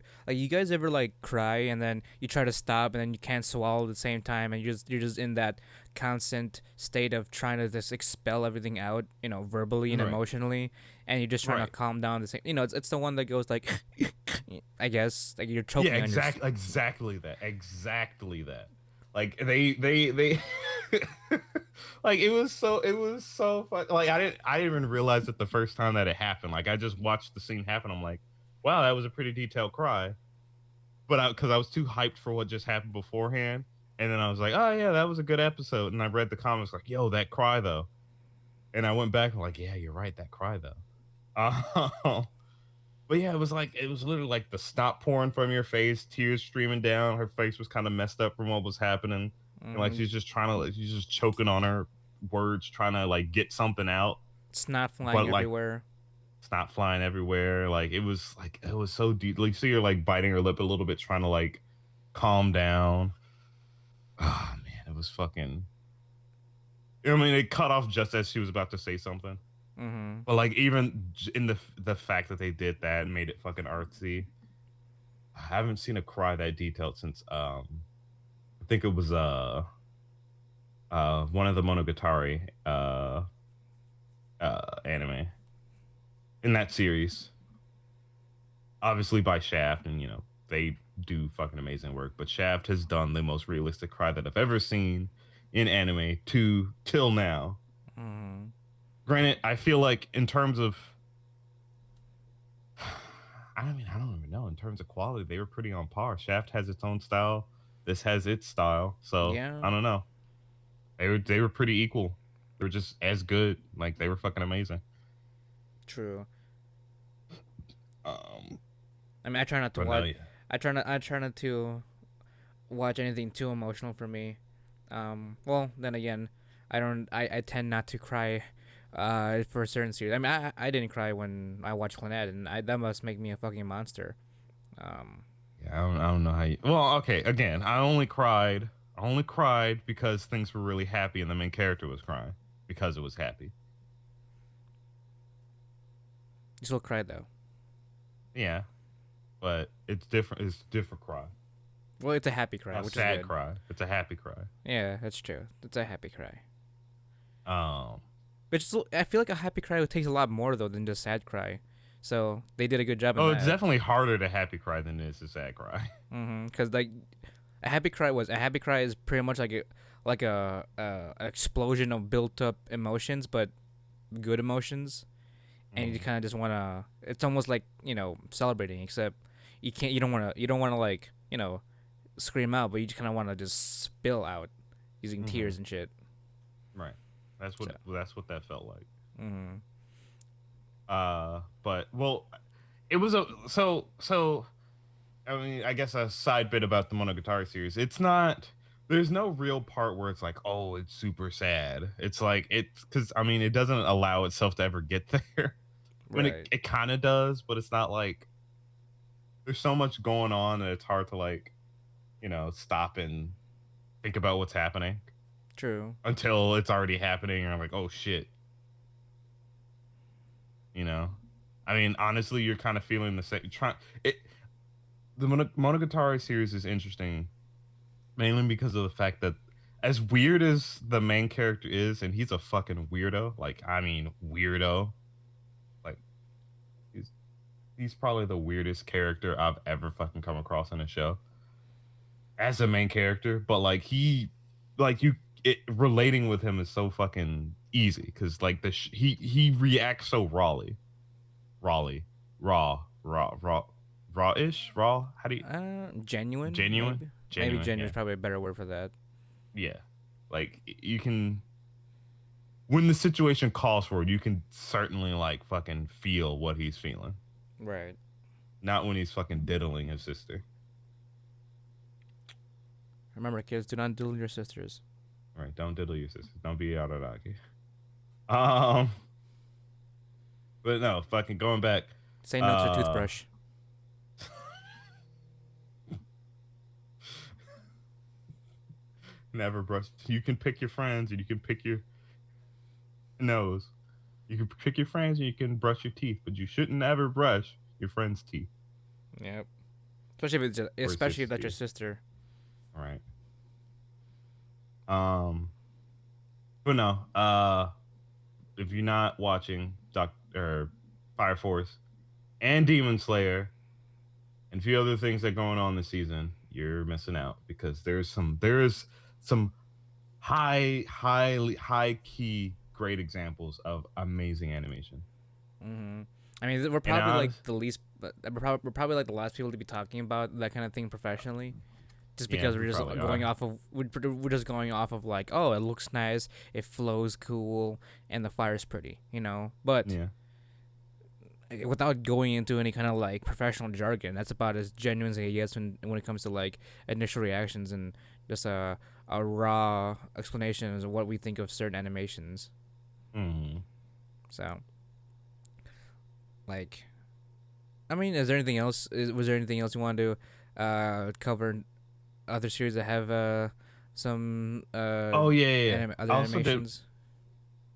guys ever like cry and then you try to stop and then you can't swallow at the same time and you're just in that constant state of trying to just expel everything out, verbally and Right, emotionally, and you're just trying to right. calm down the same. It's the one that goes like, I guess like you're Yeah, choking on your. exactly that. Like they like it was so fun. Like I didn't even realize it the first time that it happened. Like I just watched the scene happen. I'm like, wow, that was a pretty detailed cry. But because I was too hyped for what just happened beforehand, and then I was like, oh yeah, that was a good episode. And I read the comments like, yo, that cry though. And I went back and like, yeah, you're right, that cry though. But yeah, it was literally like the snot pouring from your face, tears streaming down. Her face was kind of messed up from what was happening, and like Mm, she's just choking on her words, trying to like get something out, snot flying but like everywhere. snot flying everywhere. Like it was so deep. Like you see her like biting her lip a little bit, trying to like calm down. Ah man, it was fucking. I mean, it cut off just as she was about to say something. Mm-hmm. But like even in the fact that they did that and made it fucking artsy, I haven't seen a cry that detailed since I think it was one of the Monogatari anime in that series. Obviously by Shaft, and they do fucking amazing work, but Shaft has done the most realistic cry that I've ever seen in anime to till now. Mm-hmm. Granted, I feel like in terms of I mean, I don't even know. In terms of quality, they were pretty on par. Shaft has its own style. This has its style. So Yeah. I don't know. They were pretty equal. They were just as good. Like they were fucking amazing. True. Um, I mean, I try not to but no, watch. yeah. I try not to watch anything too emotional for me. Well, then again, I don't. I tend not to cry For a certain series. I mean, I didn't cry when I watched Lynette, and that must make me a fucking monster. Um, Yeah, I don't know how you. Well, okay. Again, I only cried. I only cried because things were really happy, and the main character was crying because it was happy. you still cried though. Yeah, but it's different. It's a different cry. Well, it's a happy cry, Not a which is sad good. cry. It's a happy cry. Yeah, that's true. It's a happy cry. Um. But still, I feel like a happy cry takes a lot more though than just sad cry. So they did a good job in Oh, it's that. definitely harder to happy cry than it is to sad cry. Because like a happy cry is pretty much like an explosion of built up emotions, but good emotions, and you Mm. kind of just wanna. It's almost like celebrating, except you don't wanna like scream out, but you just kind of wanna just spill out using Mm-hmm. tears and shit. Right. That's So. what that felt like. Mm-hmm. But well, it was a so. I mean, I guess a side bit about the Monogatari series. It's not. There's no real part where it's like, oh, it's super sad. It's like it's because I mean, it doesn't allow itself to ever get there. I mean, Right. it kind of does, but it's not like there's so much going on that it's hard to like stop and think about what's happening True. until it's already happening, and I'm like, oh shit, you know. I mean, honestly, you're kind of feeling the same. Trying it. The Monogatari series is interesting mainly because of the fact that as weird as the main character is, and he's a fucking weirdo. Like, I mean, weirdo. Like, he's he's probably the weirdest character I've ever fucking come across in a show as a main character. But like like you, relating with him is so fucking easy because like he reacts so rawly, raw, raw-ish, raw. How do you Genuine, genuine, maybe genuine? genuine Yeah, is probably a better word for that. yeah. Like you can when the situation calls for it, you can certainly like fucking feel what he's feeling. Right. Not when he's fucking diddling his sister. Remember, kids, do not duel your sisters. Right? Don't diddle your sister. Don't be Araragi. Um, but no, fucking going back. Say no to Uh, toothbrush. never brush. You can pick your friends, and you can pick your nose. You can pick your friends, and you can brush your teeth, but you shouldn't ever brush your friend's teeth Yep. or your Especially if sister's that's your teeth. sister. All right. Um, but no. If you're not watching Fire Force and Demon Slayer and a few other things that are going on this season, you're missing out because there is some high key great examples of amazing animation. Mm-hmm. I mean, we're And probably I like was, the least. We're probably like the last people to be talking about that kind of thing professionally, just yeah, because we we're just probably going are. off of we're just going off of like, oh, it looks nice, it flows cool, and the fire's pretty, But Yeah. without going into any kind of like professional jargon, that's about as genuine as it gets when it comes to like initial reactions and just a raw explanation of what we think of certain animations. Hmm. So like, I mean, is there anything else? Was there anything else you wanted to cover? Other series that have some Oh yeah, yeah, yeah. other I also did. animations.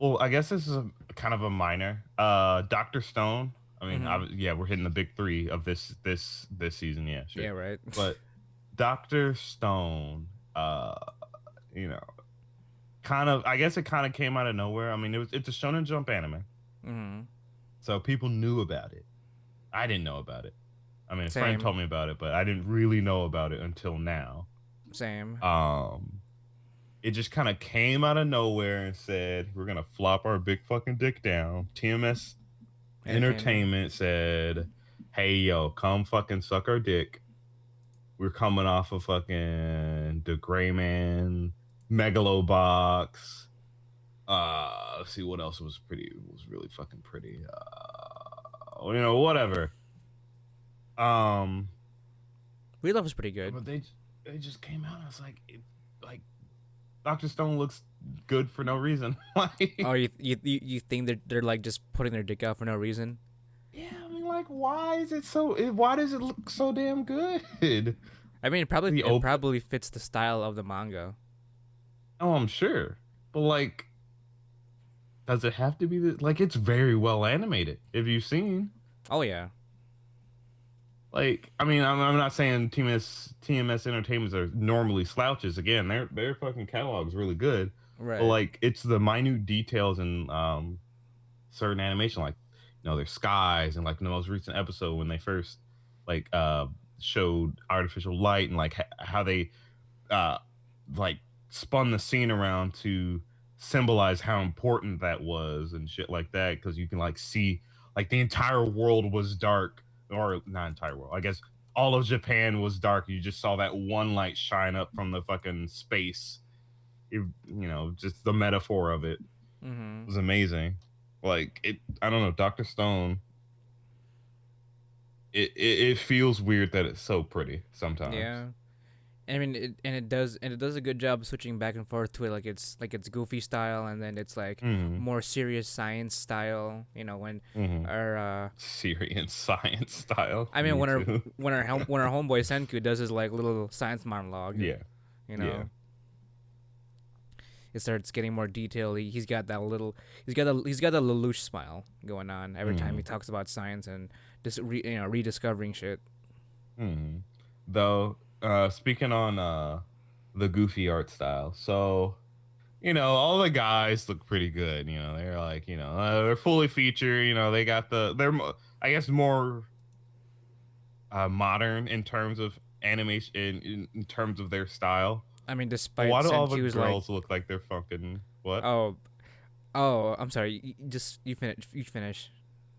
Well, I guess this is a kind of a minor. Doctor Stone. I mean, Mm-hmm. yeah, we're hitting the big three of this season. Yeah, Yeah. sure. Right. But Doctor Stone, you know, kind of. I guess it kind of came out of nowhere. I mean, it's a Shonen Jump anime, Mm-hmm. so people knew about it. I didn't know about it. I mean, a friend Same. told me about it, but I didn't really know about it until now. Same. Um, it just kind of came out of nowhere and said, "We're gonna flop our big fucking dick down." TMS Entertainment. Entertainment said, "Hey yo, come fucking suck our dick. We're coming off of fucking the Gray Man, Megalobox. Let's see what else was really fucking pretty. Whatever. Um, We Love was pretty good. but they just came out. And I was like, like Dr. Stone looks good for no reason. Oh, Like, you think they're like just putting their dick out for no reason? yeah, I mean, like, why is it so? Why does it look so damn good? I mean, The it open. probably fits the style of the manga. Oh, I'm sure, but like, does it have to be like? It's very well animated. If you've seen, Oh yeah, like, I mean, I'm not saying TMS Entertainments are normally slouches. Again, their fucking catalog is really good, but right. like, it's the minute details and certain animation, like their skies, and like in the most recent episode when they first like showed artificial light, and like how they uh like spun the scene around to symbolize how important that was and shit like that, because you can like see like the entire world was dark, or not entire world, I guess all of Japan was dark. You just saw that one light shine up from the fucking space. Just the metaphor of it Mhm. was amazing. Like, I don't know, Dr. Stone. It feels weird that it's so pretty sometimes. Yeah. I mean, it does a good job switching back and forth to it. Like it's goofy style, and then it's like Mm-hmm. more serious science style. You know, when Mm-hmm. our Syrian science style. I mean Me too. when our homeboy Senku does his like little science monologue. Yeah. You Yeah. know, it starts getting more detailed. He's got that little he's got a Lelouch smile going on every time he Mm-hmm. talks about science and rediscovering shit. Mm-hmm. Though, speaking on the goofy art style, so all the guys look pretty good. They're like, they're fully featured. They got I guess more modern in terms of animation, in terms of their style. I mean, But despite why do all the Senku's like, girls look like they're fucking what? oh, oh, I'm sorry. Just you finish. You finish.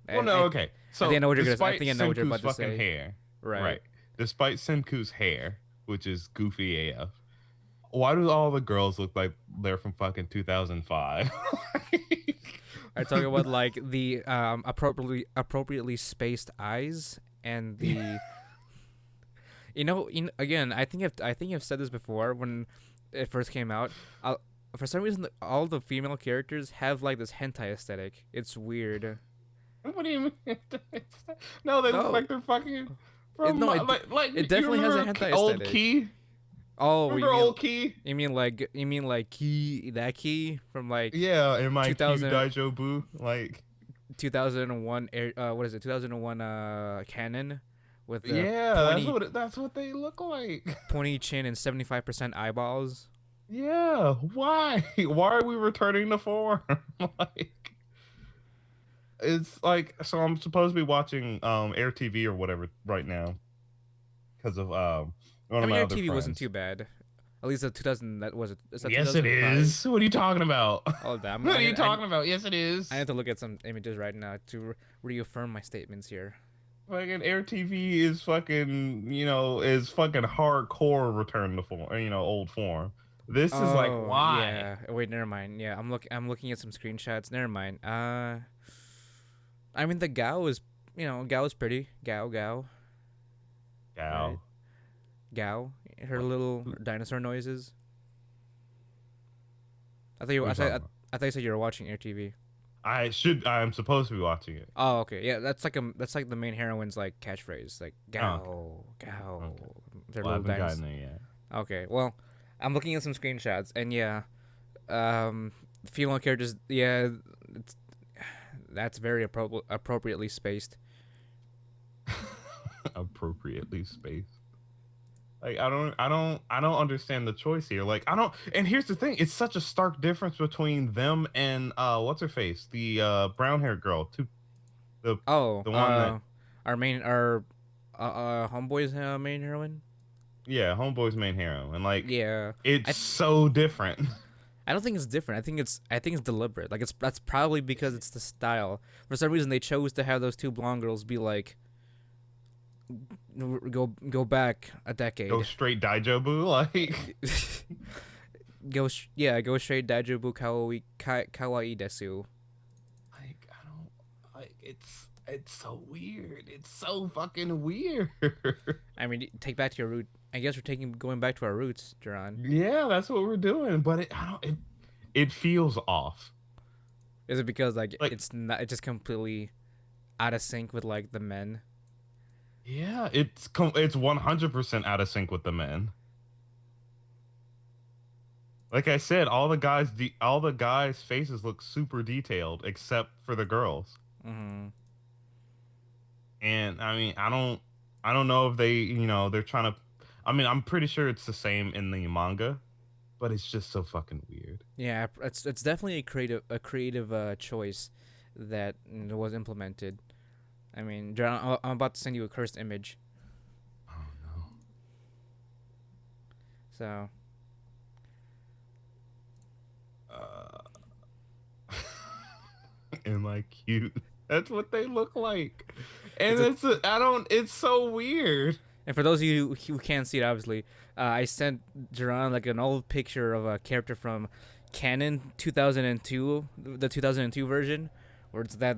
Well, no, okay. I think I So know what you're gonna. I despite think I know what you're Senku's about to fucking say. hair, Right. right? Despite Senku's hair, which is goofy AF, why do all the girls look like they're from fucking 2005? I talk about like the appropriately spaced eyes and the again. I think I've said this before when it first came out. For some reason, all the female characters have like this hentai aesthetic. It's weird. What do you mean? No, they look No, like they're fucking it from no, like it you definitely has a remember hentai old aesthetic. Key? Oh, Remember old Key? you mean like key from like Yeah, in my Q 2000 Daijo Boo, like 2001 what is it 2001 canon with the yeah, that's what they look like. pointy chin and 75% eyeballs. Yeah, why? Why are we returning to form? Like, it's like, so I'm supposed to be watching Air TV or whatever right now because of one I of mean, my Air other TV wasn't too friends. bad. At least the 2000 that was it. Is that Yes, it 2005? is. What are you talking about? Oh, damn! What are you talking about? Yes, it I is. need to look at some images right now to reaffirm my statements here. Fucking Air TV is fucking, is fucking hardcore return to form, old form. This is like, Oh why? yeah. Wait, never mind. Yeah, I'm looking at some screenshots. Never mind. I mean the Gao is Gao is pretty. Gao, right? Gal. Gao, her What? little dinosaur noises. What are you talking about? I thought you said you were watching Air TV. I'm supposed to be watching it. Oh, okay. Yeah, that's like the main heroine's like catchphrase, like Oh, okay. Gao, Gao. Okay. Their Well, I little haven't gotten dinosaur. there yet. Okay, well, I'm looking at some screenshots, and yeah, um, female characters. Yeah, it's, that's very appropriately spaced. Appropriately spaced. Like, I don't understand the choice here. Like, I don't. And here's the thing: it's such a stark difference between them and what's her face, the brown haired girl, too, the Oh, the one that, our homeboy's main heroine. yeah, Homeboy's main hero, and like, Yeah, it's I so different. I don't think it's different. I think it's deliberate. Like that's probably because it's the style. For some reason, they chose to have those two blonde girls be like go back a Go decade. straight Daijobu, like, Go straight Daijoubu kawaii desu. like, I don't, like, it's so weird. It's so fucking weird. I mean, take back to your root. I guess we're going back to our roots, Jarron. Yeah, that's what we're doing, but it feels off. Is it because like Like, it's just completely out of sync with like the men? yeah, it's 100% out of sync with the men. Like I said, all the guys' faces look super detailed except for the girls. Mm-hmm. And I mean, I don't know if they, they're trying to. I mean, I'm pretty sure it's the same in the manga, but it's just so fucking weird. Yeah, it's definitely a creative choice that was implemented. I mean, Jarron, I'm about to send you a cursed image. Oh no. So Am I cute? That's what they look like. And it's a I don't, it's so weird. and for those of you who can't see it, obviously, I sent Jarron like an old picture of a character from Canon 2002, the 2002 version, where it's got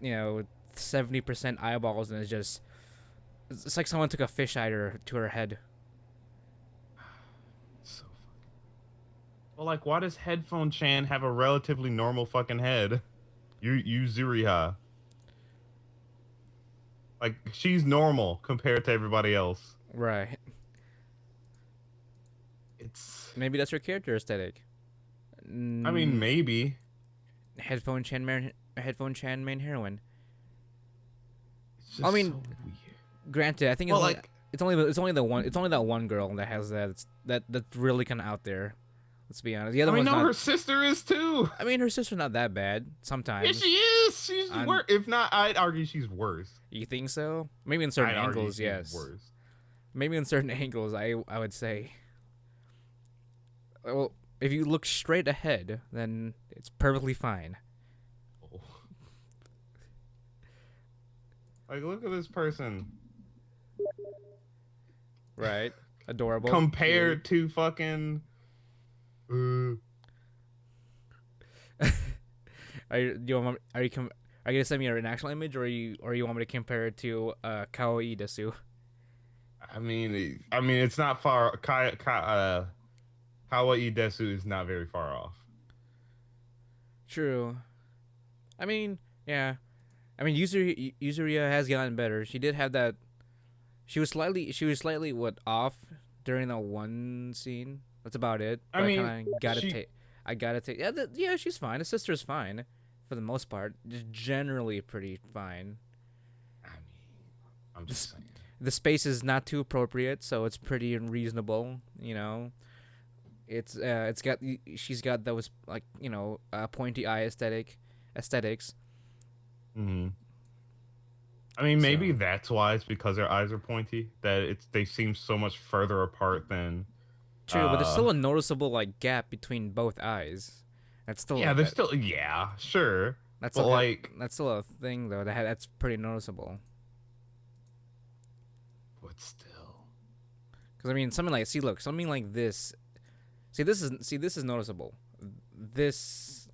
70% eyeballs and it's like someone took a fisheye to her head. So fucking. Well, like, why does Headphone Chan have a relatively normal fucking head? You Zuriha. Like, she's normal compared to everybody else. Right. It's, Maybe that's her character aesthetic. I mean, Mm, maybe. headphone Chan main heroine. It's I just mean, so weird. granted, I think Well, like, it's only that one girl that has that's really kind of out there. Let's be honest. The I other mean, one's no, not. her sister is too. I mean, her sister's not that bad. Yeah, Sometimes. she is. She's On worse. If not, I'd argue she's worse. You think so? Maybe in certain I'd argue angles, she's yes. worse. Maybe in certain angles, I would say. Well, if you look straight ahead, then it's perfectly fine. Oh. Like, look at this person Right? Adorable, cute. compared to fucking. Uh, Are you gonna send me an actual image, or you want me to compare it to Kawaii Desu? I mean, it's not far. Kawaii Desu is not very far off. True. I mean, yeah. I mean, Yuzuria has gotten better. She did have that. She was slightly what off during the one scene. That's about it. I But I mean, kind of got to she. take. I gotta take. Yeah, yeah, she's fine. Her sister's fine, for the most part. Just generally pretty fine. I mean, I'm The, just s- saying. the space is not too appropriate, so it's pretty reasonable. It's got she's got those like pointy eye aesthetics. Hmm. I mean, maybe So that's why it's because their eyes are pointy. That they seem so much further apart than. true, but there's Uh, still a noticeable like gap between both eyes. That's still yeah, there's still, yeah, sure, that's but still kind like, that's still a thing though. That's pretty noticeable. but still. Because I mean, something like this. See, this is noticeable. This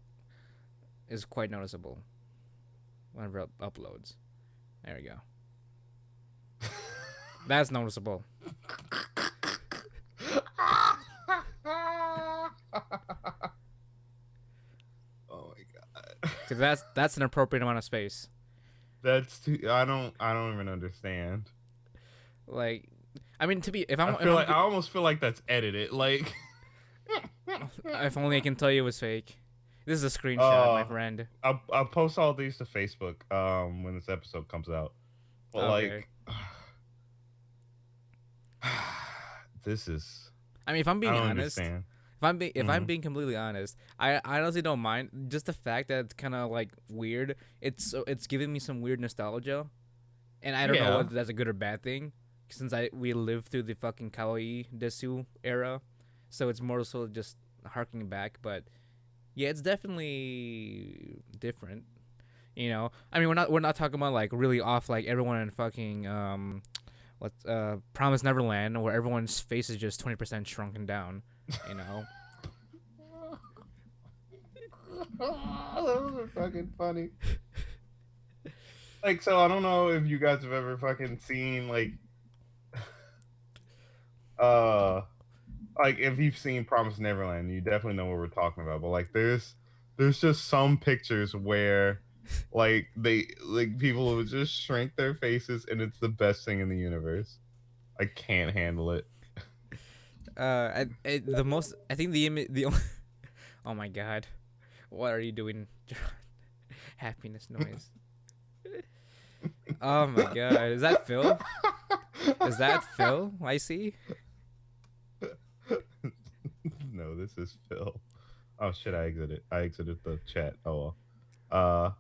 is quite noticeable whenever it uploads. There we go. That's noticeable. Oh my god. Cause that's an appropriate amount of space. That's too. I don't even understand. Like, I mean, to be I feel like I almost feel like that's edited. Like, if only I can tell you it was fake. This is a screenshot, my uh, friend. I'll post all these to Facebook when this episode comes out. But Okay. like, this is. I mean, if I'm I being don't honest, understand. if I'm Hmm. being completely honest, I honestly don't mind just the fact that it's kind of like weird. It's giving me some weird nostalgia, and I don't know Yeah. whether that's a good or bad thing, since we lived through the fucking Kawaii Desu era, so it's more so just harking back. But yeah, it's definitely different. I mean, we're not talking about like really off like everyone in fucking Promise Neverland, where everyone's face is just 20% shrunken down. You know. Those are fucking funny. Like, so I don't know if you guys have ever fucking seen like uh like if you've seen Promise Neverland, you definitely know what we're talking about. But like there's just some pictures where like people would just shrink their faces and it's the best thing in the universe. I can't handle it. The most I think the oh my god, what are you doing? Happiness noise. Oh my god, is that Phil? Is that Phil? I see. No, this is Phil. Oh shit, I exited the chat. Oh well. Uh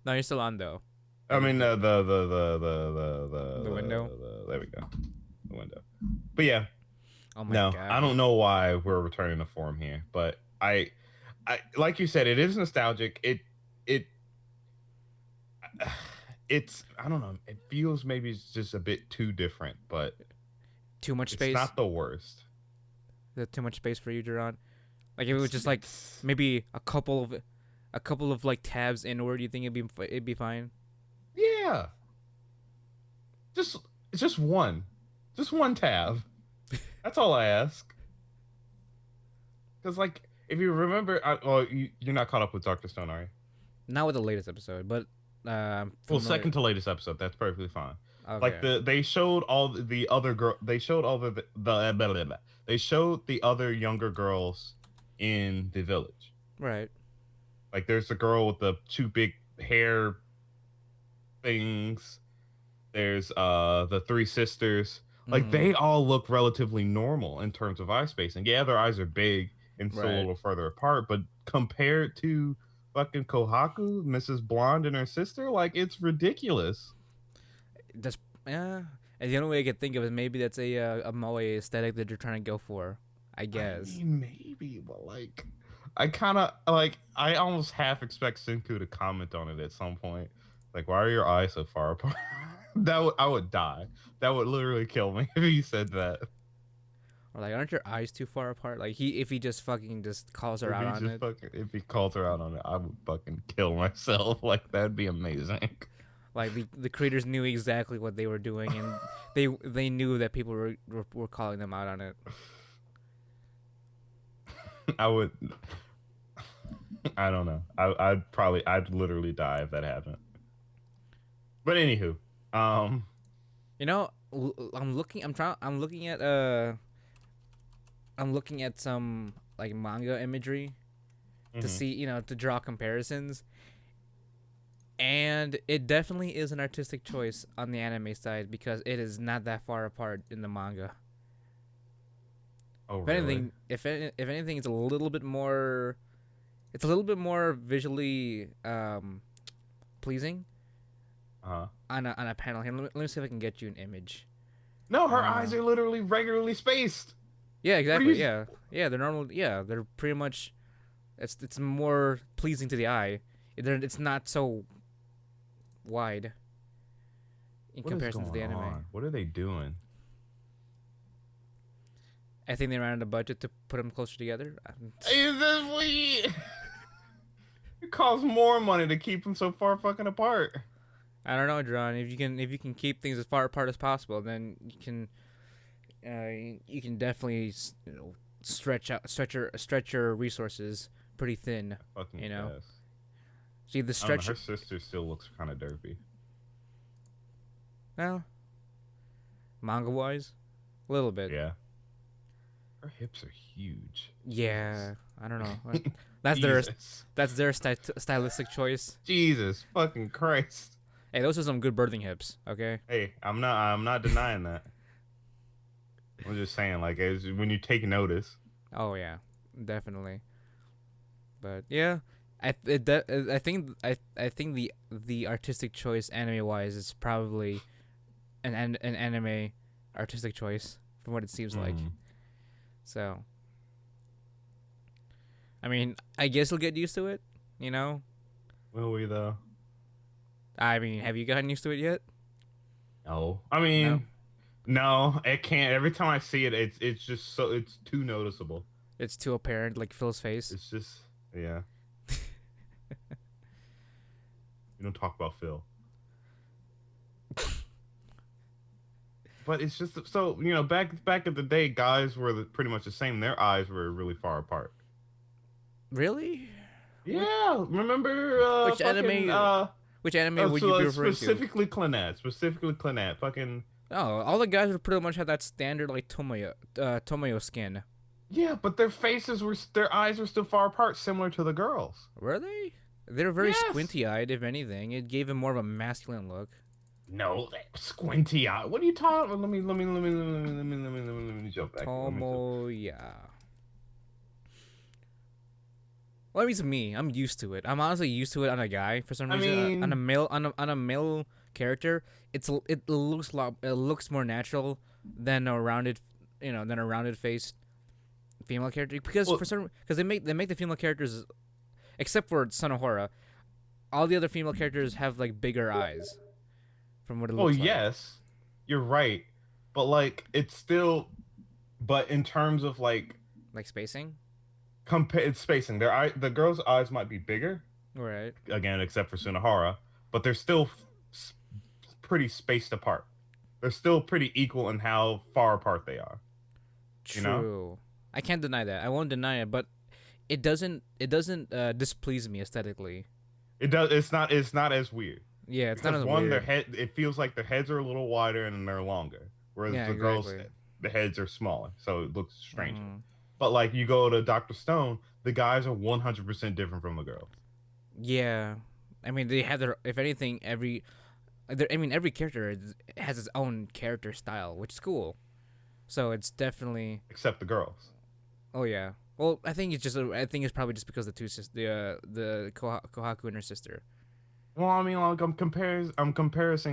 No, you're still on though. I Like mean the window. there we go. The window. But yeah, Oh my no, I god. don't know why we're returning to form here, but I like you said, it is nostalgic. It it's I don't know. It feels maybe it's just a bit too different, but Too much it's space. not the worst. Is that too much space for you, Jerron? Like if it was just like It's maybe a couple of like tabs inward, you think it'd be fine? yeah, just just one, just one tab. That's all I ask. Because like if you remember, well, you're not caught up with Doctor Stone, are you? Not with the latest episode, but I'm Well, familiar. second to latest episode. That's perfectly fine. Like Okay. they showed all the other girl. They showed all blah, blah, blah. They showed the other younger girls in the village. Right. Like there's a girl with the two big hair things. There's the three sisters. Like Mm. they all look relatively normal in terms of eye spacing. Yeah, their eyes are big and still a Right. little further apart, but compared to fucking Kohaku, Mrs. Blonde and her sister, like it's ridiculous. That's yeah. And the only way I could think of is maybe that's a moe aesthetic that you're trying to go for. I I guess. mean, maybe, but like, I kind of like. I almost half expect Senku to comment on it at some point. Like, why are your eyes so far apart? I would die. That would literally kill me if he said that. Or like, aren't your eyes too far apart? Like if he just fucking just calls her out on it. If he called her out on it, I would fucking kill myself. Like that'd be amazing. Like the creators knew exactly what they were doing, and they knew that people were calling them out on it. I would. I don't know. I'd literally die if that happened. But anywho, um, You know, I'm looking. I'm looking at some like manga imagery to mhm. see, to draw comparisons, and it definitely is an artistic choice on the anime side because it is not that far apart in the manga. Oh If really? anything, if anything, it's a little bit more visually pleasing Uh huh. on a panel here. Let me see if I can get you an image. No, her Uh, eyes are literally regularly spaced. yeah, What are exactly. you? Yeah, yeah, they're normal. Yeah, they're pretty much. It's more pleasing to the eye. It's not so wide in What is comparison to going the anime. on? What are they doing? I think they ran out of budget to put them closer together. Is this we? It costs more money to keep them so far fucking apart. I don't know, John. If you can keep things as far apart as possible, then you can definitely stretch your resources pretty thin. I fucking You know, guess. see the I don't know. stretch. Her sister still looks kind of derpy. Well, manga wise, a little bit. Yeah. Her hips are huge. Yeah, Jesus. I don't know. That's their Jesus. stylistic choice. Jesus fucking Christ. Hey, those are some good birthing hips. Okay. Hey, I'm not denying that. I'm just saying, like, as when you take notice. Oh yeah, definitely. But yeah, I think the artistic choice anime wise is probably an anime artistic choice from what it seems like. Hmm. So I mean, I guess you'll get used to it. You know. Will we though? I mean, have you gotten used to it yet? No. I No. mean, no, it can't. Every time I see it, it's just so it's too noticeable. It's too apparent, like Phil's face. It's just yeah. You don't talk about Phil. but it's just so back in the day, guys were pretty much the same. Their eyes were really far apart. Really? Which Yeah, remember which fucking anime? Which anime would you be referring to? specifically Clannad, fucking Oh, all the guys would pretty much have that standard like Tomoyo skin. yeah, but their eyes were still far apart, similar to the girls. Were they? They were very Yes. squinty-eyed, if anything. It gave him more of a masculine look. No, that squinty eye. What are you talking about? Let me jump back. Let me jump. Tomoya. Well, I mean, it's me. I'm used to it. I'm honestly used to it on a guy for some I reason. On a mean, male, on a male character, it looks more natural than a rounded, than a rounded faced female character. well, Because they make the female characters, except for Sonohora, all the other female characters have like bigger eyes, from what it well, looks like. yes, you're right, but like it's still, but in terms of like Like spacing. compare it's spacing, the girls' eyes might be bigger Right. again, except for Sunahara, but they're still s- pretty spaced apart. They're still pretty equal in how far apart they are. You know, True. I can't deny that. I won't deny it, but it doesn't displease me aesthetically. it does. It's not as weird Yeah, it's not because as one, their weird. head, it feels like their heads are a little wider and they're longer, whereas Yeah, the girls, exactly. the heads are smaller, so it looks stranger. Hmm. But like you go to Doctor Stone, the guys are 100% different from the girls, Yeah, I mean they have their. If anything, every character has its own character style, which is cool. So it's definitely. except the girls. Oh yeah. Well, I think it's probably just because the Kohaku and her sister, Well, I mean, like I'm comparing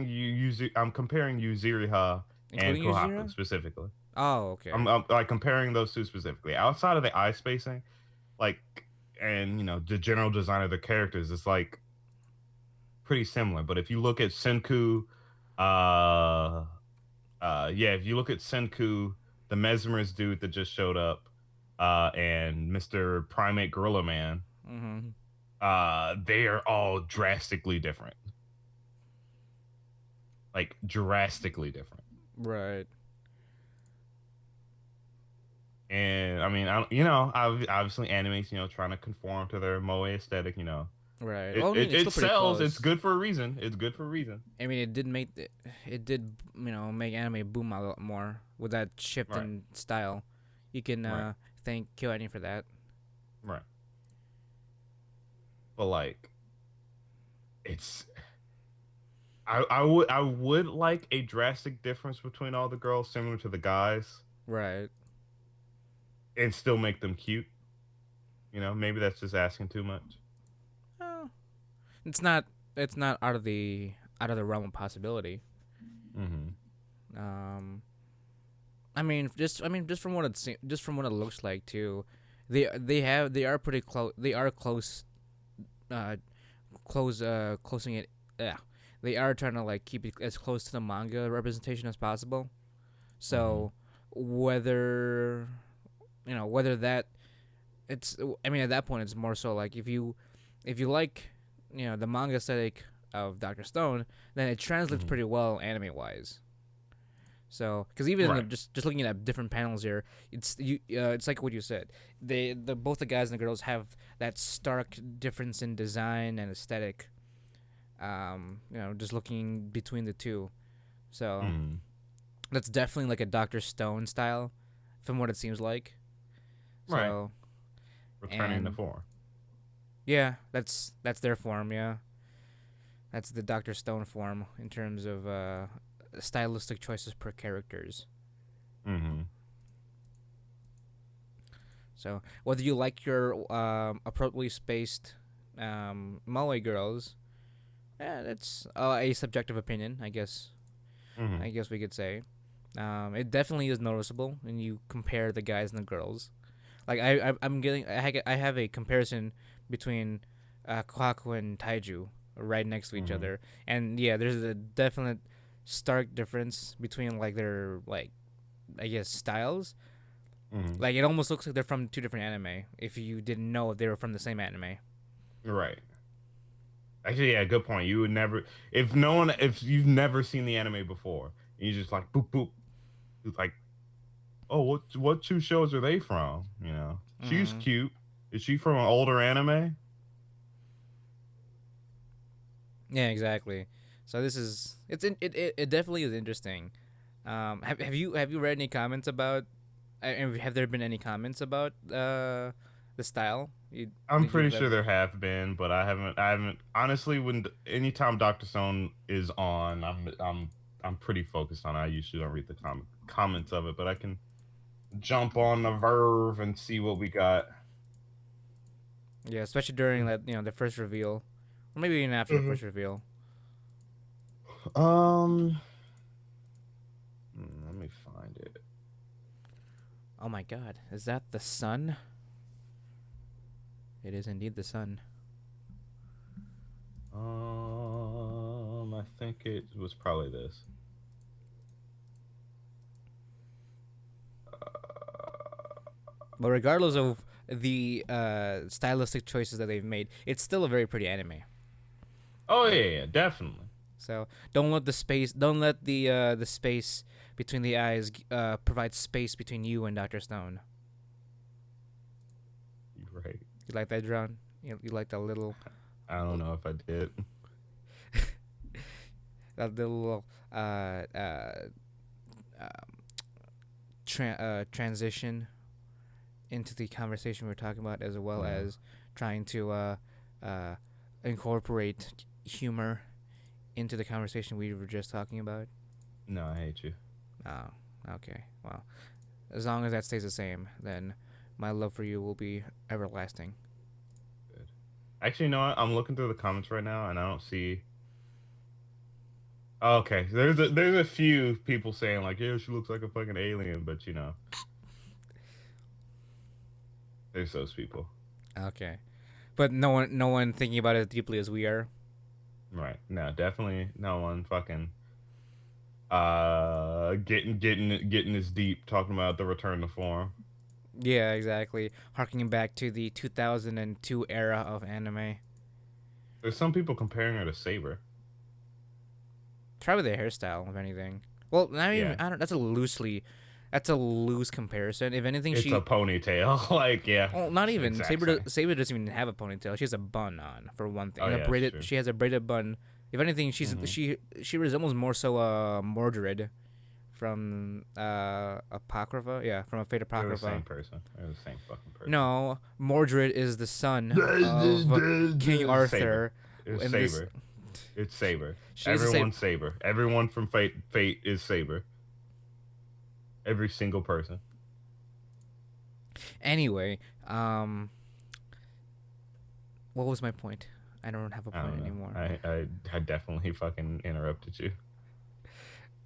Yuzuriha and including Kohaku Yujiro. specifically. Oh, okay. I'm like comparing those two specifically. Outside of the eye spacing, like, and the general design of the characters, it's like pretty similar. But if you look at Senku, uh, yeah, if you look at Senku, the mesmerist dude that just showed up, and Mr. Primate Gorilla Man, Mm-hmm. they are all drastically different, like drastically different. Right. And I mean, obviously animes, trying to conform to their moe aesthetic. Right. It, Well, I mean, it it's it still pretty sells. It's close. good for a reason. It's good for a reason. I mean, it did make anime boom a lot more with that shift Right. in style. You can Right. thank KyoAni for that. Right. But like, it's I would like a drastic difference between all the girls, similar to the guys, Right. and still make them cute. Maybe that's just asking too much. Oh, it's not. It's not out of the realm of possibility. Mm-hmm. Um, just from just from what it looks like too, they are pretty close. They are close. Uh, closing it. Yeah, they are trying to like keep it as close to the manga representation as possible. Mm-hmm. So whether whether that it's I mean at that point it's more so like if you like the manga aesthetic of Doctor Stone, then it translates Mm-hmm. pretty well anime wise. So because even in Right. just looking at different panels here, it's like what you said. The both the guys and the girls have that stark difference in design and aesthetic. Just looking between the two. So Mm-hmm. that's definitely like a Doctor Stone style, from what it seems like. Right. So Returning to and form. yeah, that's their form. Yeah, that's the Doctor Stone form in terms of stylistic choices per characters. Mm-hmm. So whether you like your appropriately spaced moe girls, yeah, that's a subjective opinion, I guess. Mm-hmm. I guess we could say. It definitely is noticeable when you compare the guys and the girls. Like I have a comparison between Kohaku and Taiju right next to each Mm-hmm. other, and yeah, there's a definite stark difference between like their like I guess styles. Mm-hmm. Like it almost looks like they're from two different anime if you didn't know if they were from the same anime. Right. Actually, yeah, good point. You would never, if you've never seen the anime before, and you just like boop boop. It's like, oh, what two shows are they from? You know, she's Mm-hmm. cute. Is she from an older anime? Yeah, exactly. So this is it definitely is interesting. Have you read any comments about? Have there been any comments about the style? I'm Did you pretty sure ever? there have been, but I haven't honestly. Anytime Doctor Stone is on, I'm pretty focused on it. I usually don't read the comments of it, but I can jump on the Verve and see what we got. Yeah, especially during that the first reveal, or maybe even after the Mhm. first reveal. Um, let me find it. Oh my God, is that the sun? It is indeed the sun. I think it was probably this. But regardless of the stylistic choices that they've made, it's still a very pretty anime. Oh yeah, yeah, definitely. So don't let the space between the eyes provide space between you and Doctor Stone. You're right. You like that, John? You like I don't know if I did. that little um, transition into the conversation we were talking about, as well No, as trying to uh, incorporate humor into the conversation we were just talking about. no, I hate you. Oh, okay. Well, as long as that stays the same, then my love for you will be everlasting. Good. Actually, you know what? I'm looking through the comments right now, and I don't see. Oh, okay, there's a few people saying like, yeah, she looks like a fucking alien, but there's those people. Okay, but no one thinking about it as deeply as we are. Right. No, definitely no one fucking getting this deep talking about the return to form. Yeah, exactly. Harkening back to the 2002 era of anime. There's some people comparing her to Saber. Probably the hairstyle, if anything. Well, not even. Yeah. I don't. That's a loose comparison. If anything, It's a she. ponytail. Like, yeah. Well, not even Exact same. Saber doesn't even have a ponytail. She has a bun on for one thing, Oh and a yeah, that's braided. true. She has a braided bun. If anything, Mm-hmm. she resembles more so Mordred from Apocrypha. Yeah, from a Fate They're the same Apocrypha. person. They're the same fucking person. No, Mordred is the son of King Saber. Arthur, It's and this Saber. It's Saber. she is the same. Everyone's Saber. Everyone from Fate is Saber. Every single person. Anyway, um, what was my point? I don't have a I point don't know. anymore. I definitely fucking interrupted you.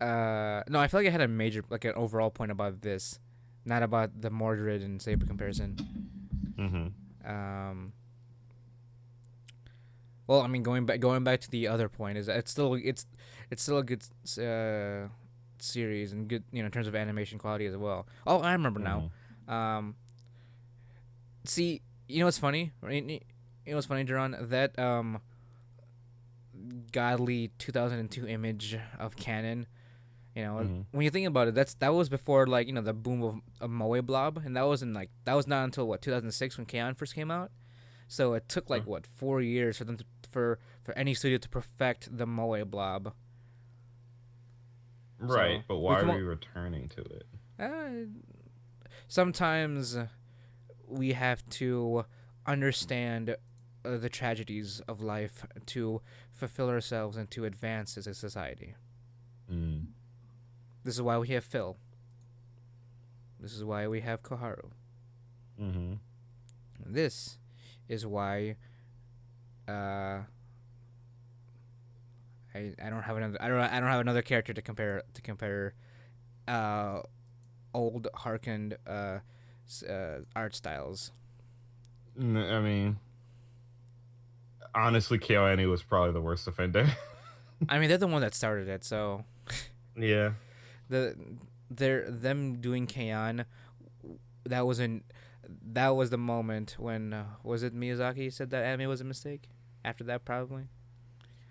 No, I feel like I had a major, like an overall point about this, not about the Mordred and Saber comparison. Mm-hmm. Um, well, I mean, going back to the other point is that it's still a good series and good in terms of animation quality as well. Oh, I remember now. Mm-hmm. Um, see, what's funny? Right? You know what's funny, Jarron? That godly 2002 image of canon. Mm-hmm. When you think about it, that was before like the boom of Moe Blob, and that was not until what 2006 when K-On! First came out. So it took like Huh. what 4 years for them for any studio to perfect the Moe Blob. Right, So but we've why are come we up. returning to it? Uh, Sometimes we have to understand the tragedies of life to fulfill ourselves and to advance as a society. Mm. This is why we have Phil. This is why we have Koharu. Mm-hmm. This is why uh, I don't have another I don't have another character to compare uh, old harkened art styles. I mean, honestly, KyoAni was probably the worst offender. I mean, they're the one that started it, so Yeah. the they're them doing K-On! That was an that was the moment when was it Miyazaki said that anime was a mistake. After that, probably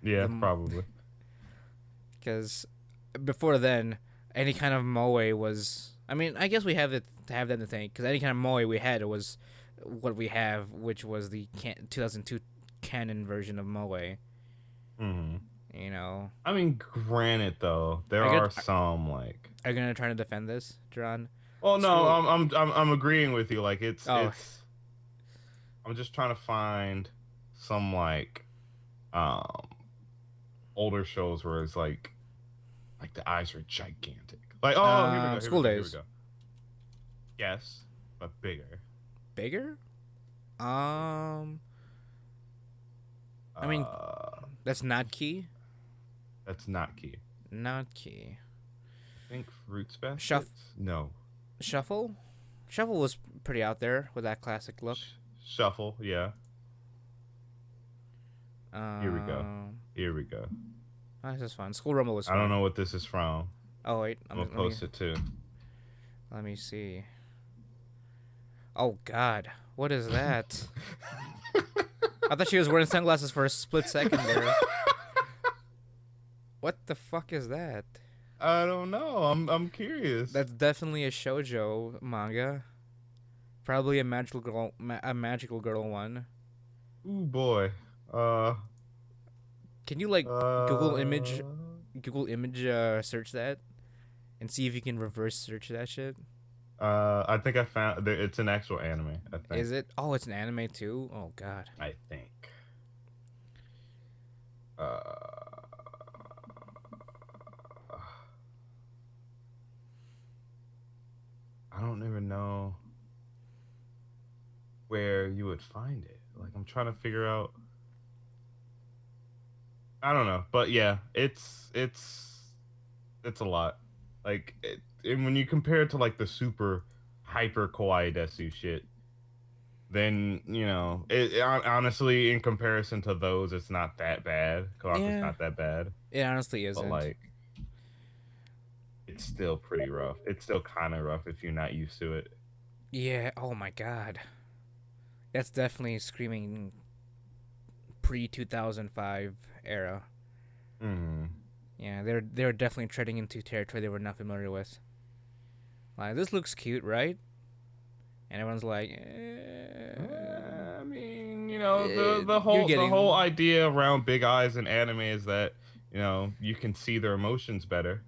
Yeah, the probably. because before then, any kind of moe was. I mean, I guess we have it to have that to think because any kind of moe we had was what we have, which was the 2002 canon version of moe. Hmm. You know, I mean, granted though, there are you are gonna, some like. are you gonna try to defend this, John? Well, no, School. I'm agreeing with you. Like Oh, it's. I'm just trying to find some like um older shows where it's like the eyes are gigantic. Like, oh, here we go, here we School go, here we Days. go. Yes, but bigger. Bigger? Um, I mean, Uh, that's not key. that's not key. Not key. I think Fruits Shuff Baskets. No. Shuffle. Shuffle was pretty out there with that classic look. Shuffle. Yeah. Here we go. Um, Here we go. this is fun. School Rumble was I don't fun. know what this is from. Oh wait, I'm gonna post it too. let me see. Oh God, what is that? I thought she was wearing sunglasses for a split second there. What the fuck is that? I don't know. I'm curious. That's definitely a shoujo manga. Probably a magical girl one. Ooh boy. Uh. Can you like Google image, Uh. Google image, search that, and see if you can reverse search that shit? I think I found it's an actual anime. I think. Is it? Oh, it's an anime too. Oh God. I think. Uh. I don't even know where you would find it. Like I'm trying to figure out. I don't know, but yeah, it's a lot. And when you compare it to like the super hyper kawaii desu shit, then honestly, in comparison to those, it's not that bad. Kawaku's Yeah, not that bad, it honestly but isn't. like it's still pretty rough. It's still kind of rough if you're not used to it. Yeah. Oh my God. That's definitely screaming pre 2005 era. Mm. Yeah, they're definitely treading into territory they were not familiar with. Like this looks cute, right? And everyone's like, I mean, the the you're whole the whole getting. idea around big eyes in anime is that you can see their emotions better,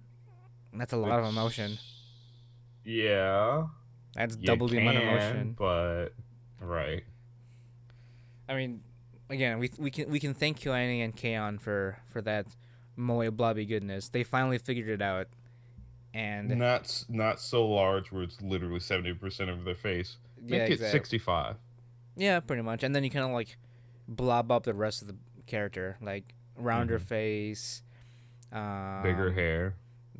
That's a lot of emotion. which yeah, That's you double the amount of can, emotion. but right. I mean, again, we can thank Kyoani and Kaon for that moe blobby goodness. They finally figured it out, and Not so large where it's literally 70% of their face. yeah, Make it exactly. 65. Yeah, pretty much. And then you kind of like blob up the rest of the character, like rounder Hmm. face, Bigger um, hair.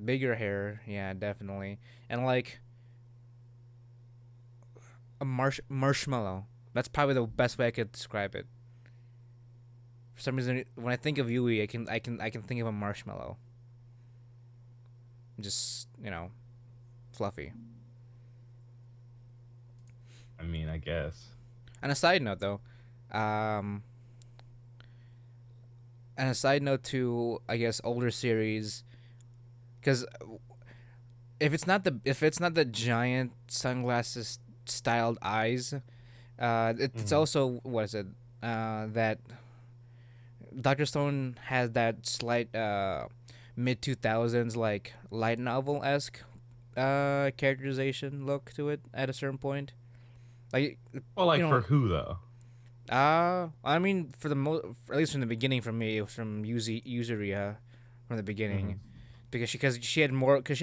bigger hair. Yeah, definitely. And like a marshmallow. That's probably the best way I could describe it. For some reason, when I think of Yui, I can think of a marshmallow. Just fluffy. I mean, I guess. On a side note, though, um, and a side note to I guess older series, because if it's not the giant sunglasses styled eyes, it's Hmm. also what is it? That Doctor Stone has that slight mid 2000s like light novel esque characterization look to it at a certain point. Like Well, you like for know, who though? I mean, at least from the beginning, for me, it was from Yuzuria, from the beginning, Hmm. because she had more, because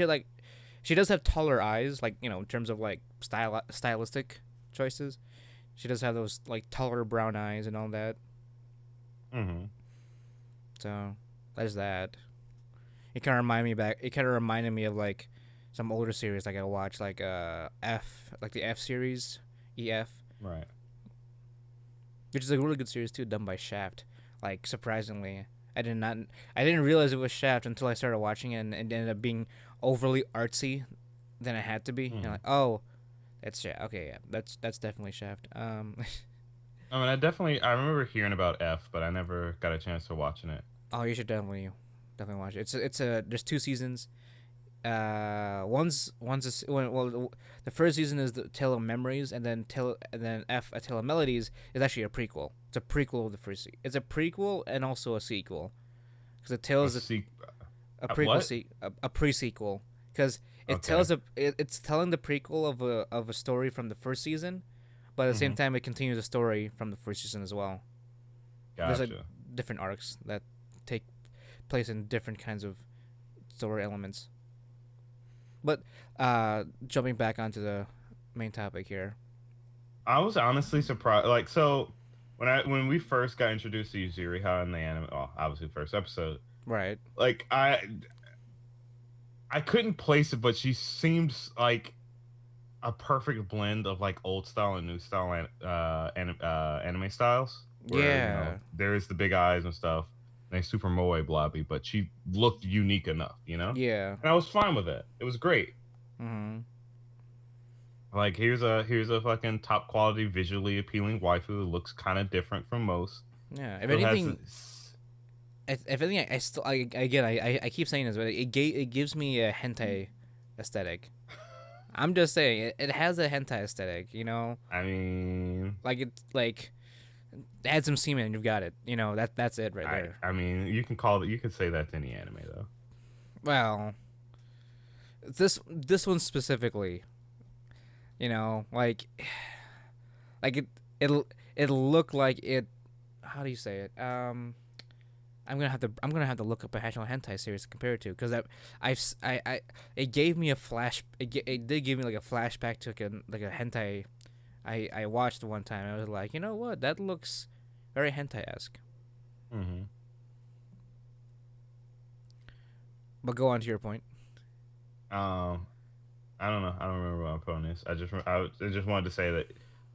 she does have taller eyes, like in terms of like stylistic choices. She does have those like taller brown eyes and all that. Hmm. So there's that. It kind of reminded me of like some older series like I watched, like like the F series, EF, Right. which is a really good series too, done by Shaft. Like surprisingly, I did not, I didn't realize it was Shaft until I started watching it, and it ended up being overly artsy than it had to be. Hmm. Like, oh, that's Shaft. Okay, yeah, that's definitely Shaft. I mean, I remember hearing about F, but I never got a chance to watching it. Oh, you should definitely watch it. There's 2 seasons. one's the first season is the Tale of Memories, and then A Tale of Melodies is actually a prequel. It's a prequel of the first. It's a prequel and also a sequel, because it A tells sequ- a prequel what? a pre-sequel, because Okay. it's telling the prequel of a story from the first season, but at the same Mm-hmm. time it continues the story from the first season as well. There's like Gotcha. different arcs that take place in different kinds of story elements. But jumping back onto the main topic here. I was honestly surprised. Like, so when we first got introduced to Yuzuriha in the anime, well, obviously first episode, Right. like I couldn't place it, but she seems like a perfect blend of like old style and new style anime styles, where Yeah. there is the big eyes and stuff, and they super moe blobby, but she looked unique enough, Yeah. and I was fine with it. It was great. Mhm. Like here's a fucking top quality, visually appealing waifu who looks kind of different from most. Yeah. If Still has anything, this, if anything, I still I keep saying this, but it gives me a hentai aesthetic. I'm just saying it has a hentai aesthetic. I mean, Like it's like add some semen and you've got it. That's it right I there. I mean, you can say that to any anime though. Well, this one specifically, like it'll it'll look like it. How do you say it? I'm gonna have to look up a actual hentai series to compare it to, because it gave me a flash. It did give me like a flashback to like a hentai I watched one time. I was like, you know what? That looks very hentai esque. Mm-hmm. But go on to your point. Um, I don't know. I don't remember what my phone is. I just wanted to say that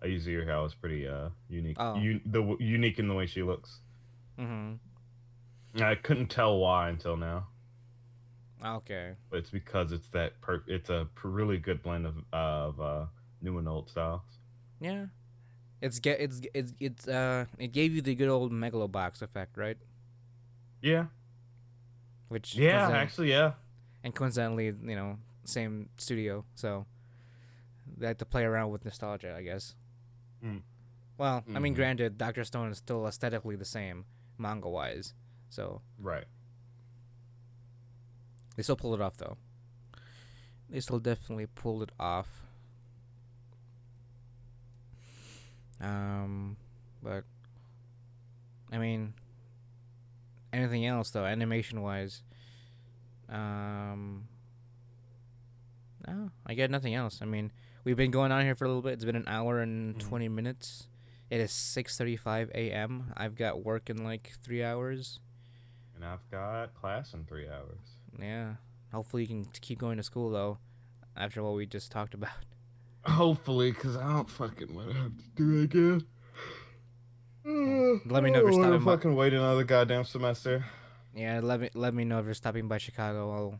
Ayuzu Hair was pretty unique. Oh. Unique in the way she looks. Mhm. I couldn't tell why until now, Okay. but it's because it's a really good blend of new and old styles. Yeah. It gave you the good old megalobox effect, right? Yeah, Which yeah, coincidentally actually, yeah. same studio, so they had to play around with nostalgia, I guess. Mm. Well, I mean, Mm-hmm. granted, Doctor Stone is still aesthetically the same, manga wise, so Right. they still pulled it off though. They still definitely pulled it off. Um, but I mean, anything else though, animation wise, um, no, I got nothing else. I mean, we've been going on here for a little bit. It's been an hour and Mm-hmm. 20 minutes. It is 6:35 a.m. I've got work in like 3 hours. And I've got class in 3 hours. Yeah. Hopefully you can keep going to school though, after what we just talked about. Hopefully, because I don't fucking want to have to do it again. Well, I let me know if you're don't want to stopping by. fucking wait another goddamn semester. Yeah, let me know if you're stopping by Chicago.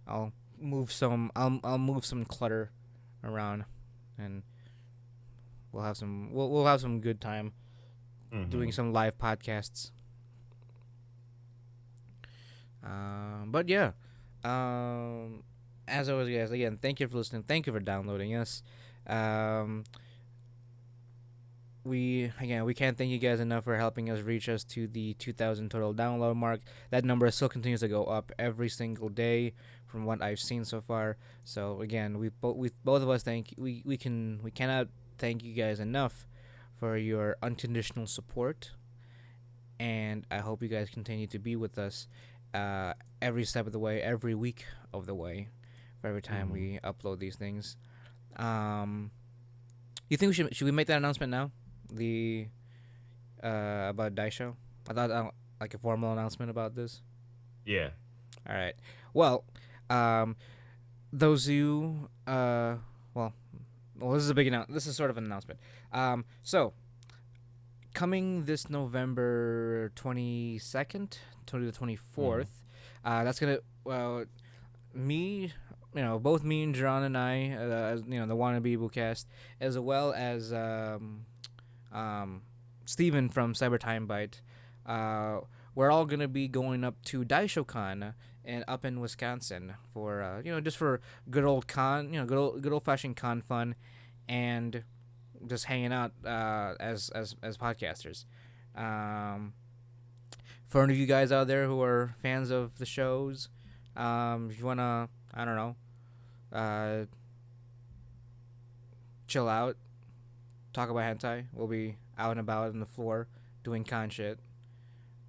I'll I'll move some clutter around, and we'll have some good time Mm-hmm. doing some live podcasts. But yeah, um, as always, guys, again, thank you for listening. Thank you for downloading us. Um, we can't thank you guys enough for helping us reach us to the 2,000 total download mark. That number still continues to go up every single day from what I've seen so far. So again, we both of us we cannot thank you guys enough for your unconditional support, and I hope you guys continue to be with us every step of the way, every week of the way, for every time Mm-hmm. we upload these things. Um, you think should we make that announcement now? The about Daisho. I thought like a formal announcement about this. Yeah. All right. Well, um, those of you well, this is a big This is sort of an announcement. So coming this November 22nd to the Mm-hmm. 24th, that's gonna me. Both me and Jarron and I, the Wannabe cast, as well as um, Steven from Cyber Time Bite, we're all gonna be going up to Daishokan and up in Wisconsin for just for good old fashioned con fun, and just hanging out as podcasters. Um, for any of you guys out there who are fans of the shows, if you wanna, I don't know, uh, chill out, talk about hentai, we'll be out and about on the floor doing con shit.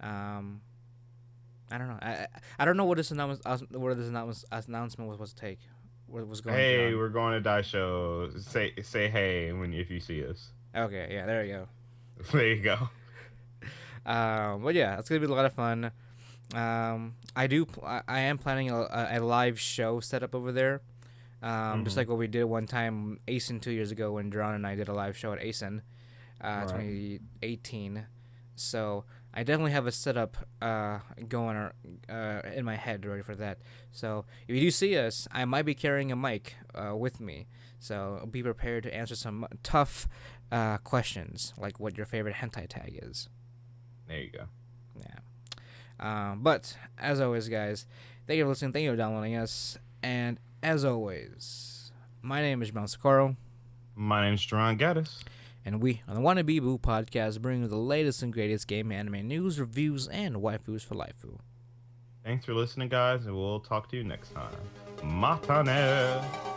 Um, I don't know. I don't know what this announcement was supposed to take. What was going to Hey, John? we're going to die show. Say hey when if you see us. Okay, yeah, there you go. There you go. But yeah, it's gonna be a lot of fun. I am planning a live show set up over there. Just Mm-hmm. like what we did one time, ASIN 2 years ago when Jarron and I did a live show at ASIN, Right. 2018. So I definitely have a setup going in my head ready for that. So if you do see us, I might be carrying a mic with me. So be prepared to answer some tough questions, like what your favorite hentai tag is. There you go. Yeah. But as always, guys, thank you for listening. Thank you for downloading us. And as always, my name is Jomel Socorro, My name's Jarron Gaddis. and we on the Wannabe Boo podcast bring you the latest and greatest game anime news, reviews, and waifus for life. Thanks for listening, guys, and we'll talk to you next time. Matane.